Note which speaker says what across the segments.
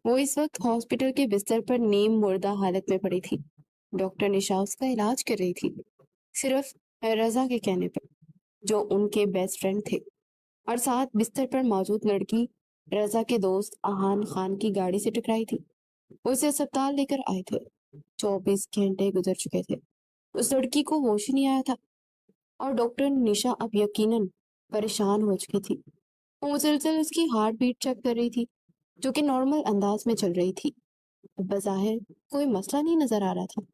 Speaker 1: वो इस वक्त हॉस्पिटल के बिस्तर पर नीम मुर्दा हालत में पड़ी थी। डॉक्टर निशा उसका इलाज कर रही थी, सिर्फ रजा के कहने पर, जो उनके बेस्ट फ्रेंड थे। और साथ बिस्तर पर मौजूद लड़की रजा के दोस्त आहान खान की गाड़ी से टकराई थी। उसे अस्पताल लेकर आए थे। 24 घंटे गुजर चुके थे। उस लड़की को होश ही नहीं आया था और डॉक्टर निशा अब यकीनन परेशान हो चुकी थी। वो मुसलसल उसकी हार्ट बीट चेक कर रही थी, जो कि नॉर्मल अंदाज में चल रही थी। बज़ाहिर कोई मसला नहीं नजर आ रहा था,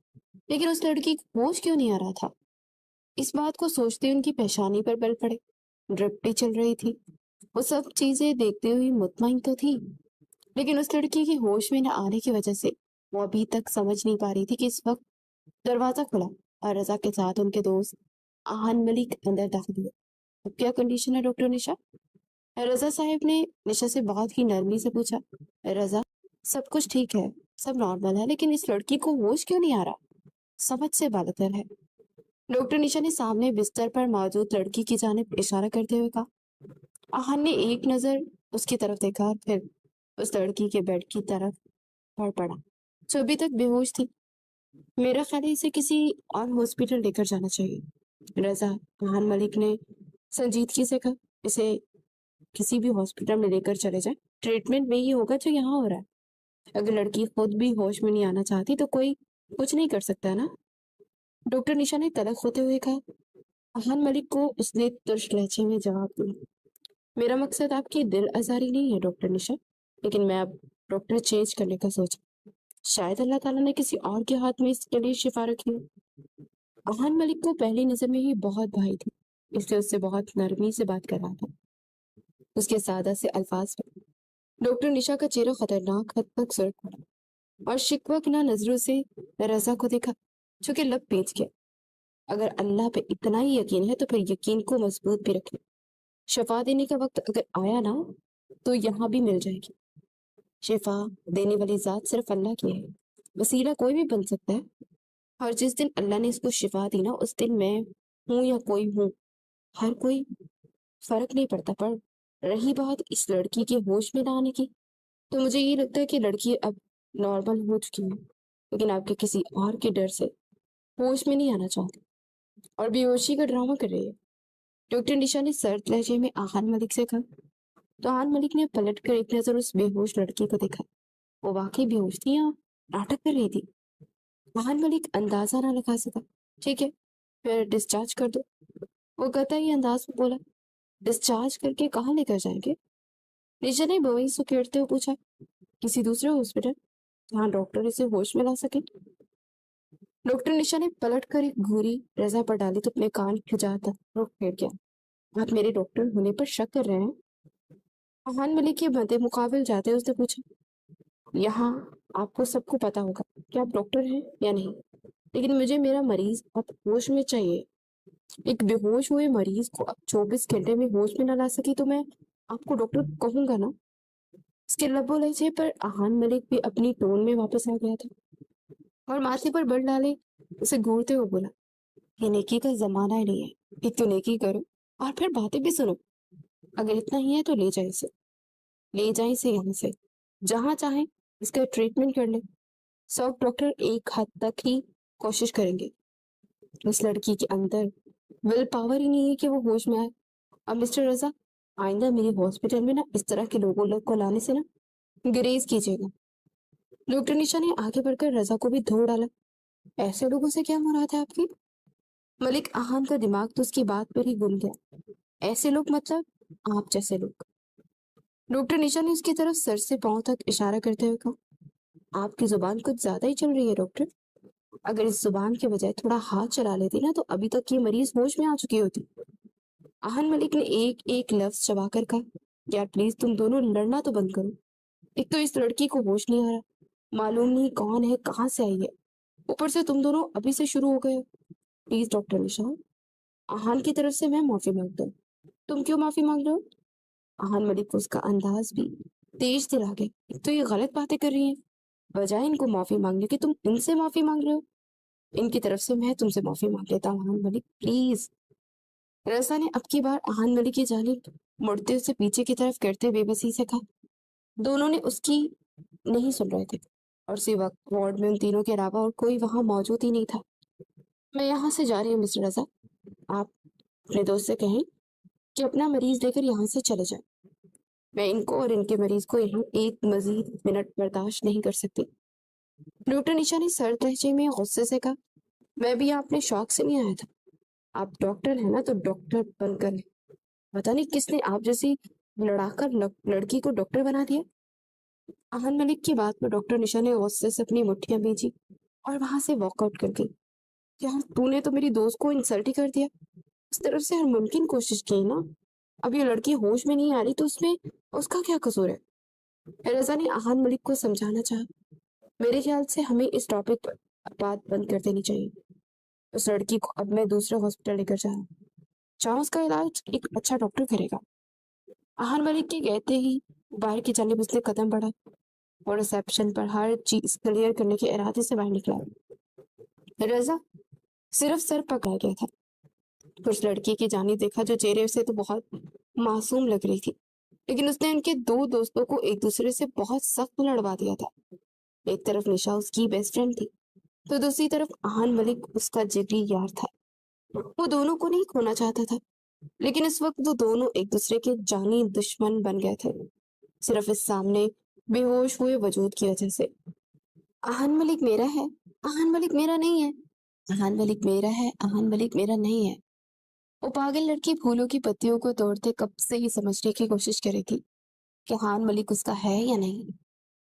Speaker 1: लेकिन उस लड़की को होश क्यों नहीं आ रहा था? इस बात को सोचते उनकी पेशानी पर बल पड़े। ड्रिप्टी चल रही थी। वो सब चीजें देखते हुए मुतमईन तो थी, लेकिन उस लड़की की होश में न आने की वजह से वो अभी तक समझ नहीं पा रही थी कि इस वक्त दरवाजा खुला और रजा के साथ उनके दोस्त आहान मलिक अंदर दाखिल हुए। अब क्या कंडीशन है डॉक्टर निशा? रजा साहब ने निशा से बहुत ही नरमी से पूछा। रजा, सब कुछ ठीक है, सब नॉर्मल है, लेकिन इस लड़की को होश क्यों नहीं आ रहा? समझ से बालतर है। डॉक्टर निशा ने सामने बिस्तर पर मौजूद लड़की की जानिब इशारा करते हुए कहा। आहान ने एक नजर उसकी तरफ देखा और फिर उस लड़की के बेड की तरफ बढ़ पड़ा, जो अभी तक बेहोश थी। मेरा ख्याल है इसे किसी और हॉस्पिटल लेकर जाना चाहिए। रजा, आहान मलिक ने संजीदगी से कहा। इसे किसी भी हॉस्पिटल में लेकर चले जाए, ट्रीटमेंट वही होगा जो यहाँ हो रहा है। अगर लड़की खुद भी होश में नहीं आना चाहती तो कोई कुछ नहीं कर सकता ना? डॉक्टर निशा ने तलख होते हुए कहा। अहान मलिक को उसने तुर्क लहजे में जवाब दिया। मेरा मकसद आपकी दिल आजारी नहीं है डॉक्टर निशा, लेकिन मैं अब डॉक्टर चेंज करने का सोचा। शायद अल्लाह ताला ने किसी और के हाथ में इसके लिए शिफा रखी हो। अहान मलिक को पहली नजर में ही बहुत भाई थी, इसलिए उससे बहुत नरमी से बात कर रहा था। उसके सादा से अल्फाज पर डॉक्टर निशा का चेहरा खतरनाक हद तक सुर्ख पड़ा और शिकवक ना नजरों से रजा को देखा, जो कि लब पेच गया। अगर अल्लाह पे इतना ही यकीन है तो फिर यकीन को मजबूत भी रखें। शफा देने का वक्त अगर आया ना, तो यहाँ भी मिल जाएगी। शिफा देने वाली जात सिर्फ अल्लाह की है, वसीला कोई भी बन सकता है। और जिस दिन अल्लाह ने इसको शिफा दी ना, उस दिन मैं हूं या कोई हूं, हर कोई फर्क नहीं पड़ता। पर रही बात इस लड़की के होश में ना आने की, तो मुझे ये लगता है कि लड़की अब नॉर्मल हो चुकी है, लेकिन आपके किसी और के डर से होश में नहीं आना चाहती और बेहोशी का ड्रामा कर रही है। डॉक्टर निशा ने सर्द लहजे में आहान मलिक से कहा। तो आहान मलिक ने पलट कर एक नजर उस बेहोश लड़की को देखा। वो वाकई बेहोश थी या नाटक कर रही थी? आहान मलिक अंदाजा ना लगा सका। ठीक है, फिर डिस्चार्ज कर दो, वो कतई अंदाज में बोला। डिस्चार्ज करके कहाँ लेकर जाएंगे? निशा ने बोई सुकेड़ते हुए पूछा। किसी दूसरे हॉस्पिटल जहाँ डॉक्टर इसे होश में ला सके। डॉक्टर निशा ने पलट कर एक घूरी रजा पर डाली तो अपने कान खिंचाता रुख फेर गया। आप मेरे डॉक्टर होने पर शक कर रहे हैं? अहान मलिक के मद्दे मुकाबिल जाते उसने पूछा। यहाँ आपको सबको पता होगा कि आप डॉक्टर हैं या नहीं, लेकिन मुझे मेरा मरीज अब होश में चाहिए। एक बेहोश हुए मरीज को अब 24 घंटे में होश में न ला सकी तो मैं आपको डॉक्टर कहूंगा ना? उसके लबो लहजे पर अहान मलिक भी अपनी टोन में वापस आ गया था और माथे पर बल डाले उसे घूरते हुए बोला। ये नेकी का जमाना ही नहीं है। एक तो नेकी करो और फिर बातें भी सुनो। अगर इतना ही है तो ले जाए इसे, ले जाए इसे यहाँ से, जहाँ चाहे इसका ट्रीटमेंट कर ले। सब डॉक्टर एक हद तक ही कोशिश करेंगे। उस लड़की के अंदर विल पावर ही नहीं है कि वो होश में आए। अब मिस्टर रजा, आइंदा मेरे हॉस्पिटल में ना इस तरह के लोगों को लाने से ना गुरेज कीजिएगा। डॉक्टर निशा ने आगे बढ़कर रजा को भी धो डाला। ऐसे लोगों से क्या मुराद है आपकी? मलिक आहान का दिमाग तो उसकी बात पर ही गुम गया। ऐसे लोग मतलब आप जैसे लोग। डॉक्टर निशा ने उसकी तरफ सर से पांव तक इशारा करते हुए कहा। आपकी जुबान कुछ ज्यादा ही चल रही है डॉक्टर। अगर इस जुबान के बजाय थोड़ा हाथ चला लेती ना, तो अभी तक ये मरीज होश में आ चुकी होती। आहान मलिक ने एक एक लफ्ज चबाकर कहा। यार प्लीज तुम दोनों लड़ना तो बंद करो। एक तो इस लड़की को होश नहीं आ रहा, मालूम नहीं कौन है, कहाँ से आई है, ऊपर से तुम दोनों अभी से शुरू हो गए हो। प्लीज डॉक्टर निशा, आहान की तरफ से मैं माफी मांगता हूँ। तुम क्यों माफी मांग रहे हो? आहान मलिक को उसका अंदाज भी तेज दिल आ गया। एक तो ये गलत बातें कर रही हैं, बजाय इनको माफी मांगने की तुम इनसे माफी मांग रहे हो। इनकी तरफ से मैं तुमसे माफी मांग लेता हूँ आहान मलिक, प्लीज। रसा ने अब की बार आहान मलिक की जानिब मुड़ते उसे पीछे की तरफ करते बेबसी से कहा। दोनों ने उसकी नहीं सुन रहे थे और उसी वक्त वार्ड में उन तीनों के अलावा और कोई वहां मौजूद ही नहीं था। मैं यहाँ से जा रही हूँ मिस्टर रजा, आप अपने दोस्त से कहें कि अपना मरीज लेकर यहाँ से चले जाए। मैं इनको और इनके मरीज को यहाँ एक मजीद मिनट बर्दाश्त नहीं कर सकती। डॉक्टर निशा ने सर्द लहजे में गुस्से से कहा, मैं भी यहाँ अपने शौक से नहीं आया था। आप डॉक्टर है ना, तो डॉक्टर बनकर है। पता नहीं किसने आप जैसी लड़ाकर लड़की को डॉक्टर बना दिया। आहन मलिक की बात पर डॉक्टर निशा ने गुस्से से अपनी मुट्ठियां भींची और वहां से वॉकआउट कर गई। यार तूने तो मेरी दोस्त को इंसल्ट ही कर दिया। उस तरफ से हर मुमकिन कोशिश की ना। अब ये लड़की होश में नहीं आ रही तो उसमें उसका क्या कसूर है? रजा ने आहन मलिक को समझाना चाहा। मेरे ख्याल से हमें इस टॉपिक पर बात बंद कर देनी चाहिए। उस लड़की को अब मैं दूसरे हॉस्पिटल लेकर जा रहा हूँ, जहाँ उसका इलाज एक अच्छा डॉक्टर करेगा। आहन मलिक के कहते ही बाहर की जानिब उसने कदम बढ़ा और रिसेप्शन पर हर चीज क्लियर करने के इरादे से बाहर निकला। रजा सिर्फ सर पकड़ा गया था। उस लड़की की जानिब देखा जो चेहरे से तो बहुत मासूम लग रही थी, लेकिन उसने उनके दो दोस्तों को एक दूसरे से बहुत सख्त लड़वा दिया था। एक तरफ निशा उसकी बेस्ट फ्रेंड थी, तो दूसरी तरफ आहन मलिक उसका जिगरी यार था। वो दोनों को नहीं खोना चाहता था, लेकिन इस वक्त वो दोनों एक दूसरे के जानी दुश्मन बन गए थे, सिर्फ इस सामने बेहोश हुए वजूद की वजह से। आहन मलिक मेरा है, आहन मलिक मेरा नहीं है। आहन मलिक मेरा है, आहन मलिक मेरा नहीं है। वो पागल लड़की फूलों की पत्तियों को तोड़ते कब से ही समझने की कोशिश कर रही थी कि आहन मलिक उसका है या नहीं,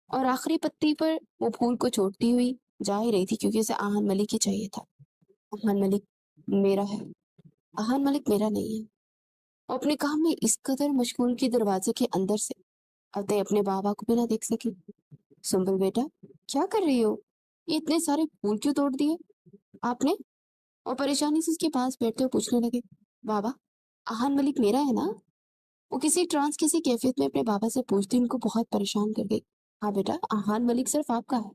Speaker 1: और आखिरी पत्ती पर वो फूल को छोड़ती हुई जा ही रही थी क्योंकि उसे आहन मलिक ही चाहिए था। आहन मलिक मेरा है, आहन मलिक मेरा नहीं है। वो अपने काम में इस कदर मशगूल की दरवाजे के अंदर से अपने बाबा को भी ना देख सकी। सुंबल बेटा, क्या कर रही हो? ये इतने सारे फूल क्यों तोड़ दिए आपने? और परेशानी से उसके पास बैठते हुए पूछने लगे, बाबा आहन मलिक मेरा है ना? वो किसी कैफियत में अपने बाबा से पूछती उनको बहुत परेशान कर गई। हाँ बेटा, आहन मलिक सिर्फ आपका है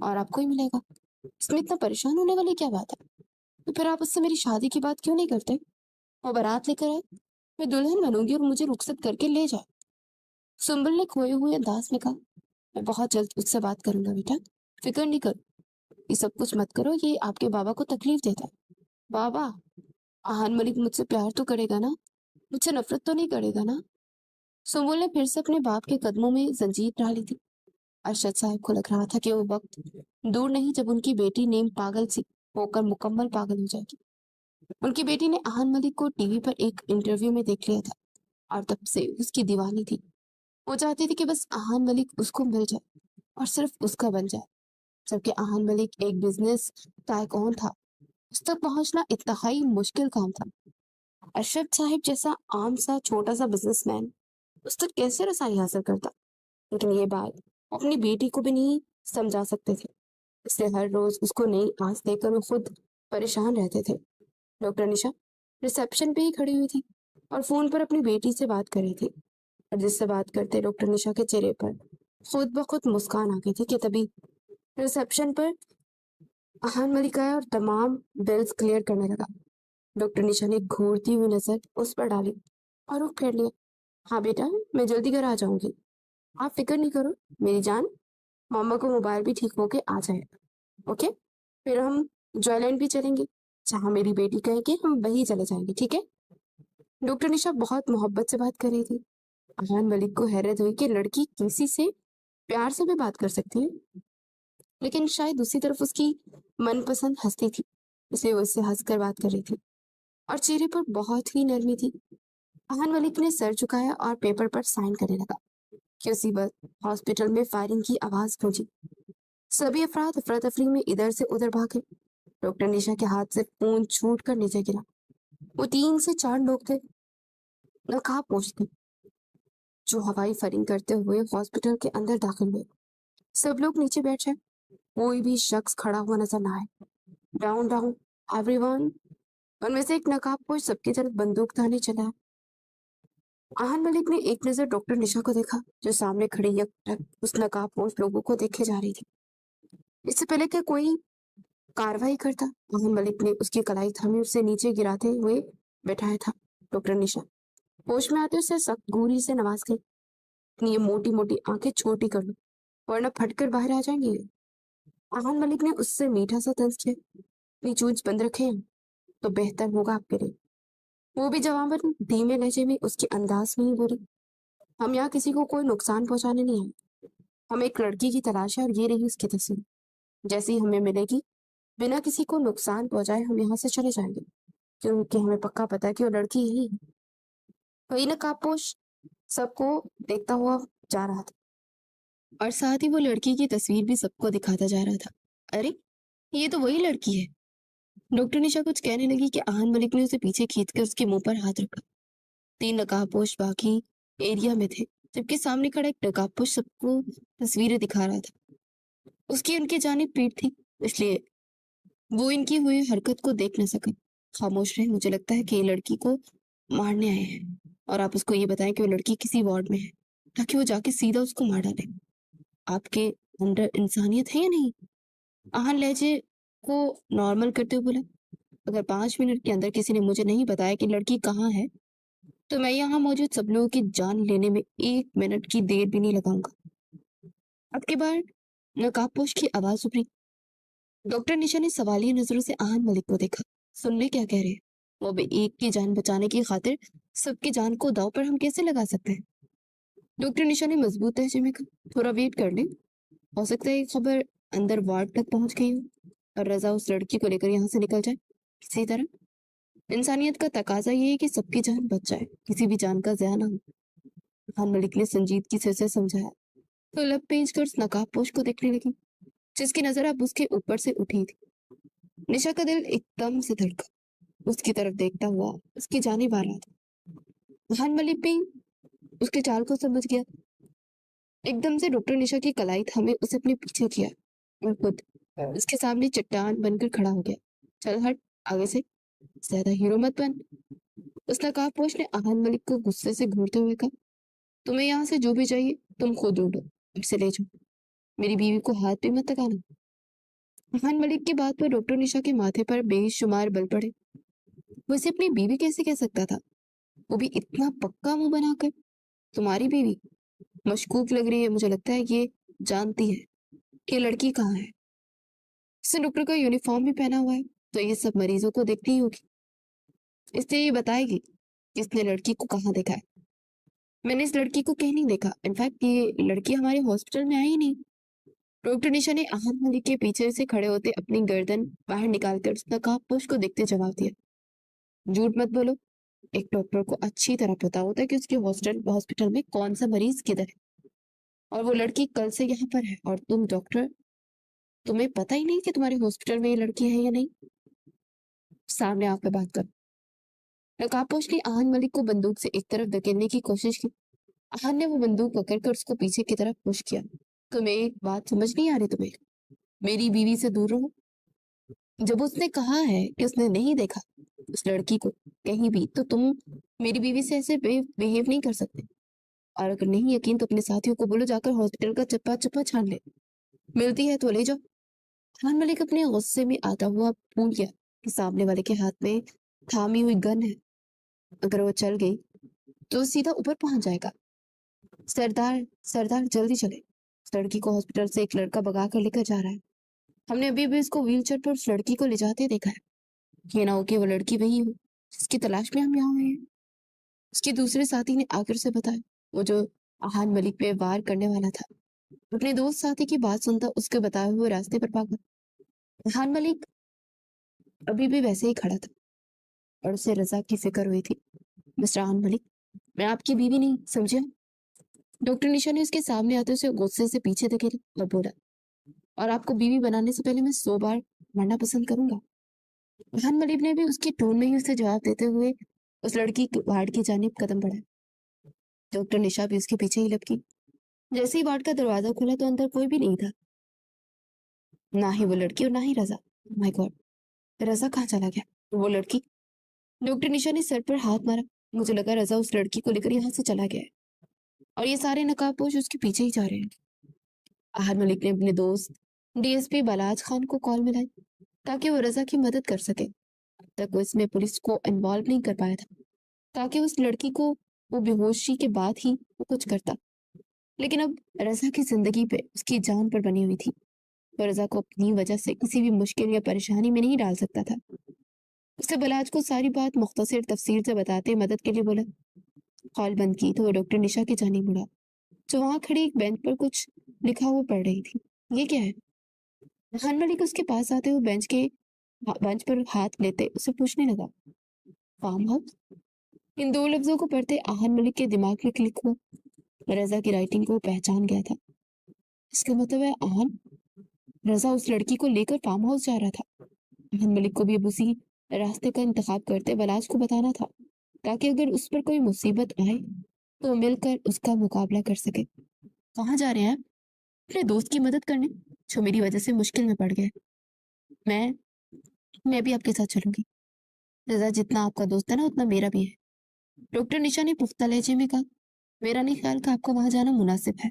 Speaker 1: और आपको ही मिलेगा। इसमें इतना परेशान होने वाली क्या बात है? तो फिर आप उससे मेरी शादी की बात क्यों नहीं करते? वो बारात लेकर आए, मैं दुल्हन बनूंगी और मुझे रुखसत करके ले जाए। सुंबल ने खोए हुए अंदाज में कहा, मैं बहुत जल्द उससे बात करूंगा बेटा, फिक्र नहीं करो। ये सब कुछ मत करो, ये आपके बाबा को तकलीफ देता है। बाबा, आहन मलिक मुझसे प्यार तो करेगा ना? मुझसे नफरत तो नहीं करेगा ना? सुंबुल ने फिर से अपने बाप के कदमों में जंजीर डाली थी। अरशद साहब को लग रहा था कि वो वक्त दूर नहीं जब उनकी बेटी नेम पागल सी होकर मुकम्मल पागल हो जाएगी। उनकी बेटी ने आहन मलिक को टीवी पर एक इंटरव्यू में देख लिया था और तब से उसकी दीवानी थी। वो चाहती थी कि बस आहन मलिक उसको मिल जाए और सिर्फ उसका बन जाए, जबकि आहन मलिक एक बिजनेस टाइकून था। उस तक पहुंचना इंतहाई मुश्किल काम था। अरशद साहिब जैसा आम सा छोटा सा बिजनेसमैन उस तक कैसे रसाई हासिल करता? लेकिन ये बात वो अपनी बेटी को भी नहीं समझा सकते थे, इसलिए हर रोज उसको नई आस देकर वो खुद परेशान रहते थे। डॉक्टर निशा रिसेप्शन पे ही खड़ी हुई थी और फोन पर अपनी बेटी से बात कर रही थी, और जिससे बात करते डॉक्टर निशा के चेहरे पर खुद ब खुद मुस्कान आ गई थी कि तभी रिसेप्शन पर आहन मलिक आया और तमाम बिल्स क्लियर करने लगा। डॉक्टर निशा ने घूरती हुई नजर उस पर डाली और रुख कर लिया। हाँ बेटा, मैं जल्दी घर आ जाऊंगी, आप फिक्र नहीं करो मेरी जान। मामा को मोबाइल भी ठीक होके आ जाएगा, ओके? फिर हम जॉयलैंड भी चलेंगे, जहाँ मेरी बेटी कहे कि हम वहीं चले जाएंगे, ठीक है? डॉक्टर निशा बहुत मोहब्बत से बात कर रही थी। अहान मलिक को हैरत हुई कि लड़की किसी से प्यार से भी बात कर सकती है, लेकिन शायद दूसरी तरफ उसकी मनपसंद हंसती थी, इसलिए वो उससे हंसकर बात कर रही थी और चेहरे पर बहुत ही नरमी थी। अहान मलिक ने सर झुकाया और पेपर पर साइन करने लगा कि उसी वक्त हॉस्पिटल में फायरिंग की आवाज गूंजी। सभी अफराद अफरा तफरी में इधर से उधर भागे। डॉक्टर निशा के हाथ से फोन छूट कर नीचे गिरा। वो 3 से 4 लोग थे, नकाबपोश थे, जो हवाई फायरिंग करते हुए हॉस्पिटल के अंदर दाखिल हुए। सब लोग नीचे बैठ जाए, कोई भी शख्स खड़ा हुआ नजर ना आए। Down down everyone. उनमें से एक नकाबपोश सबकी तरफ बंदूक ताने चला। आहन मलिक ने एक नजर डॉक्टर निशा को देखा, जो सामने खड़ी यकटक उस नकाबपोश लोगों को देखे जा रही थी। इससे पहले कि कोई कार्रवाई करता, आहन मलिक ने उसकी कलाई थामी उसे नीचे गिराते हुए बैठाया था। डॉक्टर निशा होश में आते उसे सख्त घूरी से नवाज गई। अपनी ये मोटी मोटी आंखें छोटी कर लो, वरना फट कर बाहर आ जाएंगे ये। आहान मलिक ने उससे मीठा सा तंज किया। अपनी चूंच बंद रखे हैं तो बेहतर होगा आपके लिए। वो भी जवाबन धीमे लहजे में उसके अंदाज में ही बोली, हम यहाँ किसी को कोई नुकसान पहुंचाने नहीं आए। हम एक लड़की की तलाश है और ये रही उसकी तस्वीर। जैसी हमें मिलेगी, बिना किसी को नुकसान पहुंचाए हम यहाँ से चले जाएंगे, क्योंकि हमें पक्का पता है कि वो लड़की यही है। वही नकाबपोश सबको देखता हुआ जा रहा था और साथ ही वो लड़की की तस्वीर भी सबको दिखाता जा रहा था। अरे, ये तो वही लड़की है। डॉक्टर निशा कुछ कहने लगी कि आहान मलिक ने उसे पीछे खींचकर उसके मुंह पर हाथ रखा। 3 नकाबपोश बाकी एरिया में थे, जबकि सामने खड़ा एक नकाबपोश सबको तस्वीरें दिखा रहा था। उसकी उनकी जानिब पीठ थी, इसलिए वो इनकी हुई हरकत को देख न सका। खामोश रहे। मुझे लगता है कि ये लड़की को मारने आए हैं और आप उसको ये बताएं कि वो लड़की किसी वार्ड में है, ताकि वो जाके सीधा उसको मार डाले। आपके अंदर इंसानियत है या नहीं? आहान लहजे को नॉर्मल करते हुए बोला, अगर 5 मिनट के अंदर किसी ने मुझे नहीं बताया कि लड़की कहाँ है, तो मैं यहाँ मौजूद सब लोगों की जान लेने में 1 मिनट की देर भी नहीं लगाऊंगा। अब के बाद नकाबपोश की आवाज उभरी। डॉक्टर निशा ने सवालिया नजरों से आहान मलिक को देखा। सुनने क्या कह रहे हैं? वो भी एक की जान बचाने की खातिर सबकी जान को दांव पर हम कैसे लगा सकते हैं? डॉक्टर निशा ने मजबूत लहजे में कहा, थोड़ा वेट कर ले। हो सकता है ये खबर अंदर वार्ड तक पहुंच गई हो और रजा उस लड़की को लेकर यहाँ से निकल जाए किसी तरह। इंसानियत का तकाजा ये है कि सबकी जान बच जाए, किसी भी जान का ज़या ना हो। खान मलिक ने संजीदगी से उसे समझाया। तो लब पेंच कर उस नकाबपोश को देखने लगी, जिसकी नजर अब उसके ऊपर से उठी थी। निशा का दिल एकदम से धड़का। उसकी तरफ देखता हुआ उसकी जानिब आ रहा था। खान मलिक भी उसके चाल को समझ गया। एकदम से डॉक्टर निशा की कलाई थामे उसे अपने पीछे किया और खुद उसके सामने चट्टान बनकर खड़ा हो गया। चल हट आगे से, ज्यादा हीरो मत बन। उस नकाबपोश ने आहान मलिक को गुस्से से घूरते हुए कहा, तुम्हें यहाँ से जो भी चाहिए तुम खुद ढूंढो, इसे ले जाओ। मेरी बीवी को हाथ भी मत लगाना। आहान मलिक की बात पर डॉक्टर निशा के माथे पर बेशुमार बल पड़े। वो इसे अपनी बीवी कैसे कह सकता था, वो भी इतना पक्का मुंह बनाकर? तुम्हारी बीवी? मशकूक लग रही है। मुझे लगता है ये जानती है कि लड़की कहाँ है। उसने डॉक्टर का यूनिफॉर्म भी पहना हुआ है, तो ये सब मरीजों को देखती ही होगी, इसलिए ये बताएगी कि इसने लड़की को कहाँ देखा है। मैंने इस लड़की को कहीं नहीं देखा। इनफैक्ट ये लड़की हमारे हॉस्पिटल में आई ही नहीं। डॉक्टर निशा ने आहत मलिक के पीछे से खड़े होते अपनी गर्दन बाहर निकालकर उस नकाबपोश को देखते जवाब दिया, झूठ मत बोलो। एक डॉक्टर को अच्छी तरह पता होता है कि उसके हॉस्पिटल हॉस्पिटल में कौन सा मरीज किधर है, और वो लड़की कल से यहाँ पर है, और तुम डॉक्टर, तुम्हें पता ही नहीं कि तुम्हारे हॉस्पिटल में ये लड़की है या नहीं? सामने आकर बात कर। नकाबपोश ने आहान मलिक को बंदूक से एक तरफ धकेलने की कोशिश की। आहान ने वो बंदूक पकड़कर उसको पीछे की तरफ पुश किया। तुम्हें एक बात समझ नहीं आ रही? तुम्हें मेरी बीवी से दूर रहो। जब उसने कहा है कि उसने नहीं देखा उस लड़की को कहीं भी, तो तुम मेरी बीवी से ऐसे बिहेव नहीं कर सकते। और अगर नहीं यकीन तो अपने साथियों को बोलो जाकर हॉस्पिटल का चप्पा चप्पा छान ले, मिलती है तो ले जाओ। खान मलिक अपने गुस्से में आता हुआ भूल गया कि सामने वाले के हाथ में थामी हुई गन है। अगर वो चल गई तो सीधा ऊपर पहुंच जाएगा। सरदार, सरदार जल्दी चले। उस लड़की को हॉस्पिटल से एक लड़का भगा कर लेकर जा रहा है। हमने अभी भी इसको व्हीलचेयर पर उस लड़की को ले जाते देखा है। ये ना हो कि वो लड़की वही हो जिसकी तलाश में हम यहाँ हुए हैं। उसके दूसरे साथी ने आकर से बताया, वो जो आहान मलिक पे वार करने वाला था। अपने दोस्त साथी की बात सुनता उसके बताए हुए रास्ते पर भागा। आहान मलिक अभी भी वैसे ही खड़ा था और उसे रजा की फिक्र हुई थी। मिस्टर आहान मलिक, मैं आपकी बीवी नहीं, समझे? डॉक्टर निशा ने उसके सामने आते उसे गुस्से से पीछे धकेला और बोला, और आपको बीवी बनाने से पहले मैं 100 बार मरना पसंद करूंगा। खान मलिक ने भी उसके टोन में ही उसे जवाब देते हुए उस लड़की के वार्ड की जानिब कदम बढ़ाया। डॉक्टर निशा भी उसके पीछे ही लपकी। जैसे ही वार्ड का दरवाजा खुला तो अंदर कोई भी नहीं था, ना ही वो लड़की और ना ही रजा। माय गॉड, रजा कहाँ चला गया? वो लड़की? डॉक्टर निशा ने सर पर हाथ मारा। मुझे लगा रजा उस लड़की को लेकर यहाँ से चला गया है और ये सारे नकाबपोश उसके पीछे ही जा रहे हैं। आहर मलिक ने अपने दोस्त डीएसपी बलाज खान को कॉल मिलाई ताकि वो रजा की मदद कर सके। अब तक वो इसमें पुलिस को इन्वॉल्व नहीं कर पाया था, ताकि उस लड़की को वो बेहोशी के बाद ही वो कुछ करता। لیکن اب رضا کی زندگی پہ اس کی جان پر بنی ہوئی تھی، تو رضا کو اپنی وجہ سے کسی بھی مشکل یا پریشانی میں نہیں ڈال سکتا تھا۔ اس نے بلاج کو ساری بات مختصر تفصیل سے بتاتے مدد کے لیے بولا۔ کال بند کی تو وہ ڈاکٹر نشا کی جانب مڑا، جو وہاں کھڑی ایک بینچ پر کچھ لکھا ہوا پڑھ رہی تھی۔ یہ کیا ہے؟ خان ملک اس کے پاس آتے ہوئے بینچ پر ہاتھ لیتے اسے پوچھنے لگا۔ Farm house? ان دو لفظوں کو پڑھتے آہن ملک کے دماغ میں کلک ہوا۔ رضا کی رائٹنگ کو پہچان گیا تھا۔ اس کا مطلب ہے آہن، رضا اس لڑکی کو لے کر فارم ہاؤس جا رہا تھا۔ آہن ملک کو بھی اب اسی راستے کا انتخاب کرتے بلاج کو بتانا تھا، تاکہ اگر اس پر کوئی مصیبت آئے تو مل کر اس کا مقابلہ کر سکے۔ کہاں جا رہے ہیں آپ؟ اپنے دوست کی مدد کرنے، جو میری وجہ سے مشکل میں پڑ گئے۔ میں بھی آپ کے ساتھ چلوں گی۔ رضا جتنا آپ کا دوست ہے نا، اتنا میرا بھی ہے، ڈاکٹر نشا نے پختہ لہجے میں کہا۔ میرا نہیں خیال کہ آپ کا وہاں جانا مناسب ہے،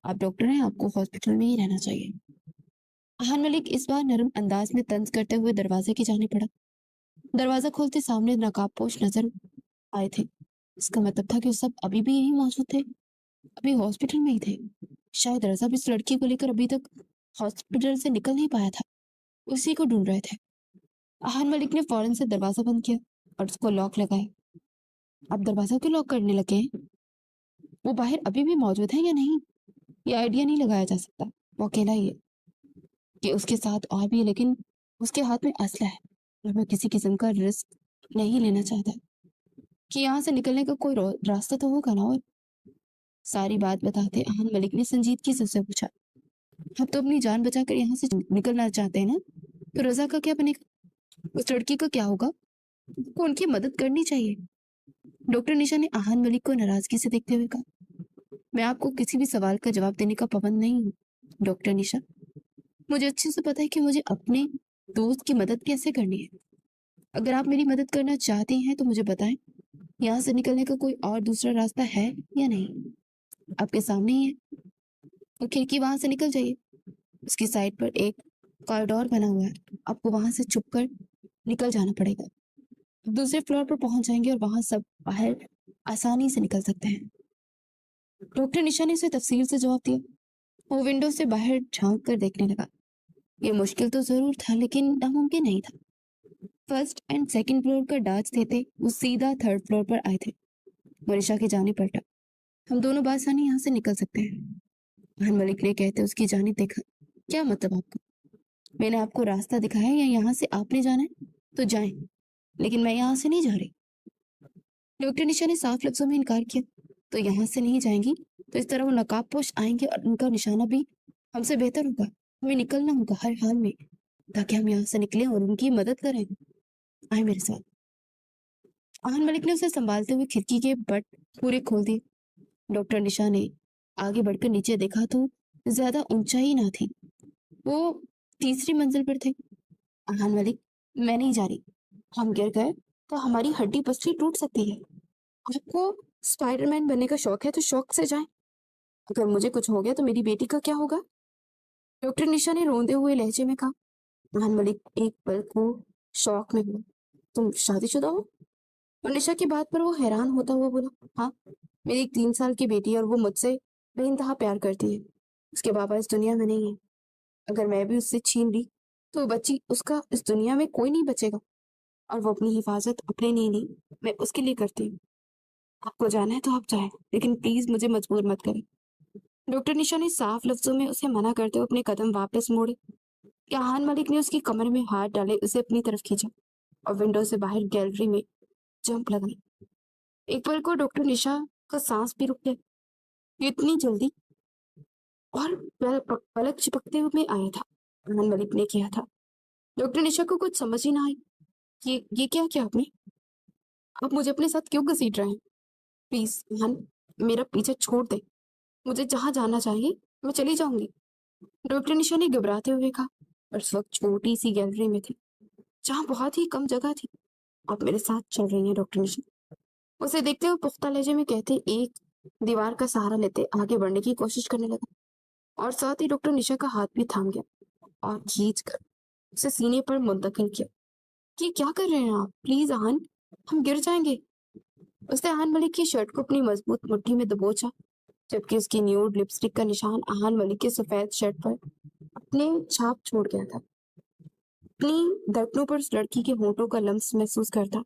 Speaker 1: آپ ڈاکٹر ہیں، آپ کو ہاسپٹل میں ہی رہنا چاہیے۔ آہن ملک اس بار نرم انداز میں طنز کرتے ہوئے دروازے کی جانب بڑھا۔ دروازہ کھولتے سامنے نقاب پوش نظر آئے تھے۔ اس کا مطلب تھا کہ وہ سب ابھی بھی یہی موجود تھے، ابھی ہاسپٹل میں ہی تھے۔ شاید رضا بھی اس لڑکی کو لے کر ابھی تک ہاسپٹل سے نکل نہیں پایا تھا، اسی کو ڈھونڈ رہے تھے۔ آہن ملک نے فوراً سے دروازہ بند کیا اور اس کو لاک لگایا۔ اب دروازہ کیوں لاک کرنے لگے ہیں؟ وہ باہر ابھی بھی موجود ہے یا نہیں؟ یہ آئیڈیا نہیں لگایا جا سکتا، وہ اکیلا ہی ہے کہ اس کے ساتھ اور بھی ہے، لیکن اس کے ہاتھ میں اسلحہ ہے اور میں کسی قسم کا رسک نہیں لینا چاہتا کہ یہاں سے نکلنے کا کوئی راستہ تو ہوگا نا۔ اور ساری بات بتاتے آہن ملک نے سنجیدگی سے اسے پوچھا، اب تو اپنی جان بچا کر یہاں سے نکلنا چاہتے ہیں نا، تو رضا کا کیا بنے گا؟ اس لڑکی کا کیا ہوگا؟ کو ان کی مدد کرنی چاہیے۔ ڈاکٹر نشا نے آہن ملک کو ناراضگی سے دیکھتے ہوئے کہا، میں آپ کو کسی بھی سوال کا جواب دینے کا پابند نہیں ہوں ڈاکٹر نشا۔ مجھے اچھے سے پتا ہے کہ مجھے اپنے دوست کی مدد کیسے کرنی ہے۔ اگر آپ میری مدد کرنا چاہتے ہیں تو مجھے بتائیں، یہاں سے نکلنے کا کوئی اور دوسرا راستہ ہے یا نہیں؟ آپ کے سامنے ہی ہے، اور کھڑکی وہاں سے نکل جائیے، اس کی سائڈ پر ایک کارڈور بنا ہوا ہے، آپ کو وہاں سے چھپ کر نکل جانا پڑے گا۔ دوسرے فلور پر پہنچ جائیں گے اور وہاں سب باہر آسانی سے نکل سکتے ہیں۔ ڈاکٹر نشا نے اسے تفصیل سے جواب دیا۔ وہ ونڈو سے باہر جھانک کر دیکھنے لگا۔ یہ مشکل تو ضرور تھا، لیکن ناممکن نہیں تھا۔ فرسٹ اینڈ سیکنڈ فلور کا ڈاچ دیتے وہ سیدھا تھرڈ فلور پر آئے تھے۔ وہ نشا کی جانب پلٹا، ہم دونوں بآسانی یہاں سے نکل سکتے ہیں۔ آہن ملک نے کہتے اس کی جانب دیکھا، کیا مطلب آپ کا؟ میں نے آپ کو راستہ دکھایا یا یہاں سے آپ نے جانا ہے تو جائیں، لیکن میں یہاں سے نہیں جا رہی۔ ڈاکٹر نشا نے صاف لفظوں میں انکار کیا، تو یہاں سے نہیں جائیں گی تو اس طرح وہ نقاب پوش آئیں گے اور ان کا نشانہ بھی ہم سے بہتر ہوگا۔ ہمیں نکلنا ہوگا ہر حال میں، تاکہ ہم یہاں سے نکلیں اور ان کی مدد کریں۔ آئے میرے ساتھ۔ آہن ملک نے اسے سنبھالتے ہوئے کھڑکی کے بٹ پورے کھول دیے۔ ڈاکٹر نشا نے آگے بڑھ کر نیچے دیکھا تو زیادہ اونچائی نہ تھی، وہ تیسری منزل پر تھے۔ آہن ملک، میں نہیں جا رہی، ہم گر گئے تو ہماری ہڈی پسلی ٹوٹ سکتی ہے۔ آپ کو اسپائڈر مین بننے کا شوق ہے تو شوق سے جائیں، اگر مجھے کچھ ہو گیا تو میری بیٹی کا کیا ہوگا؟ ڈاکٹر نشا نے روندے ہوئے لہجے میں کہا۔ آہن ملک ایک پل کو شوق میں ہوا، تم شادی شدہ ہو؟ اور نشا کی بات پر وہ حیران ہوتا ہوا بولا، ہاں، میری ایک 3 سال کی بیٹی ہے اور وہ مجھ سے بے انتہا پیار کرتی ہے۔ اس کے بابا اس دنیا میں نہیں ہے، اگر میں بھی اس سے چھین لی تو بچی اس کا اس دنیا میں کوئی نہیں بچے گا، اور وہ اپنی حفاظت اپنے لیے نہیں، میں اس کے لیے کرتی ہوں۔ آپ کو جانا ہے تو آپ جائیں، لیکن پلیز مجھے مجبور مت کریں۔ ڈاکٹر نشا نے صاف لفظوں میں اسے منع کرتے ہوئے اپنے قدم واپس موڑے کہ آہن ملک نے اس کی کمر میں ہاتھ ڈالے اسے اپنی طرف کھینچا اور ونڈو سے باہر گیلری میں جمپ لگائی۔ ایک پل کو ڈاکٹر نشا کا سانس بھی رک گیا، یہ اتنی جلدی، اور پلک چپکتے ہوئے آیا تھا آہن ملک نے کیا تھا۔ ڈاکٹر نشا کو کچھ سمجھ ہی نہ آئی، یہ کیا آپ نے؟ آپ مجھے اپنے ساتھ کیوں گھسیٹ رہے ہیں؟ پلیز آہن، میرا پیچھے چھوڑ دے، مجھے جہاں جانا چاہیے میں چلی جاؤں گی۔ ڈاکٹر نشا نے گھبراتے ہوئے کہا، اور اس وقت چھوٹی سی گیلری میں تھے جہاں بہت ہی کم جگہ تھی۔ آپ میرے ساتھ چل رہی ہیں ڈاکٹر نشا؟ اسے دیکھتے ہوئے پختہ لہجے میں کہتے ایک دیوار کا سہارا لیتے آگے بڑھنے کی کوشش کرنے لگا، اور ساتھ ہی ڈاکٹر نشا کا ہاتھ بھی تھام گیا اور کھینچ کر اسے سینے پر منتقل کیا۔ یہ کیا کر رہے ہیں آپ؟ پلیز آہن، ہم گر جائیں گے۔ اس نے آہن ملک کی شرٹ کو اپنی مضبوط مٹھی میں دبوچا जबकि उसकी न्यूड लिपस्टिक का निशान आहान मलिक के सफेद शर्ट पर अपने छाप छोड़ गया था। अपनी धड़कनों पर उस लड़की के होठों का लम्स महसूस करता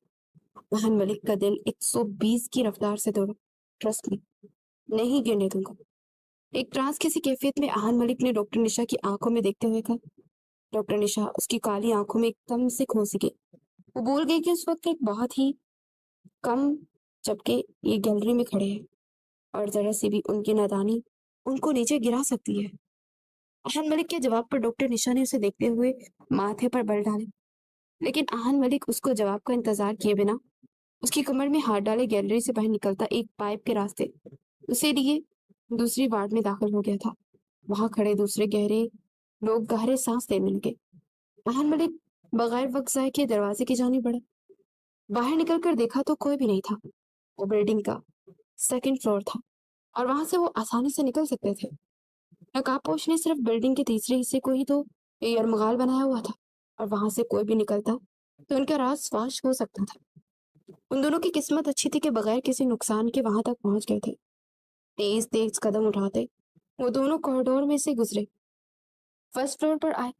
Speaker 1: आहान मलिक का दिल 120 की रफ्तार से दौड़ा। ट्रस्ट मी, नहीं गिरने दूंगा। एक ट्रांस किसी कैफियत में आहान मलिक ने डॉक्टर निशा की आंखों में देखते हुए कहा। डॉक्टर निशा उसकी काली आंखों में एकदम से खो सी गई। वो भूल गई कि उस वक्त एक बहुत ही कम, जबकि ये गैलरी में खड़े हैं और जरा सी भी उनकी नादानी उनको नीचे गिरा सकती है। आहान मलिक के जवाब पर डॉक्टर निशा ने उसे देखते हुए माथे पर बल डाले, लेकिन आहान मलिक उसको जवाब का इंतजार किए बिना उसकी कमर में हाथ डाले गैलरी से बाहर निकलता एक पाइप के रास्ते उसे लिए दूसरी वार्ड में दाखिल हो गया था। वहां खड़े दूसरे लोग गहरे सांस लेने लगे। आहान मलिक बगैर वक्त जाए के दरवाजे की जानी बढ़ा। बाहर निकलकर देखा तो कोई भी नहीं था। वो बिल्डिंग का सेकंड फ्लोर था और वहां से वो आसानी से निकल सकते थे। नकाबपोश ने सिर्फ बिल्डिंग के तीसरे हिस्से को ही तो यरमगाल बनाया हुआ था और वहां से कोई भी निकलता तो उनका राज फाश हो सकता था। उन दोनों की किस्मत अच्छी थी कि बगैर किसी नुकसान के वहां तक पहुंच गए थे। तेज तेज कदम उठाते वो दोनों कॉरिडोर में से गुजरे, फर्स्ट फ्लोर पर आए।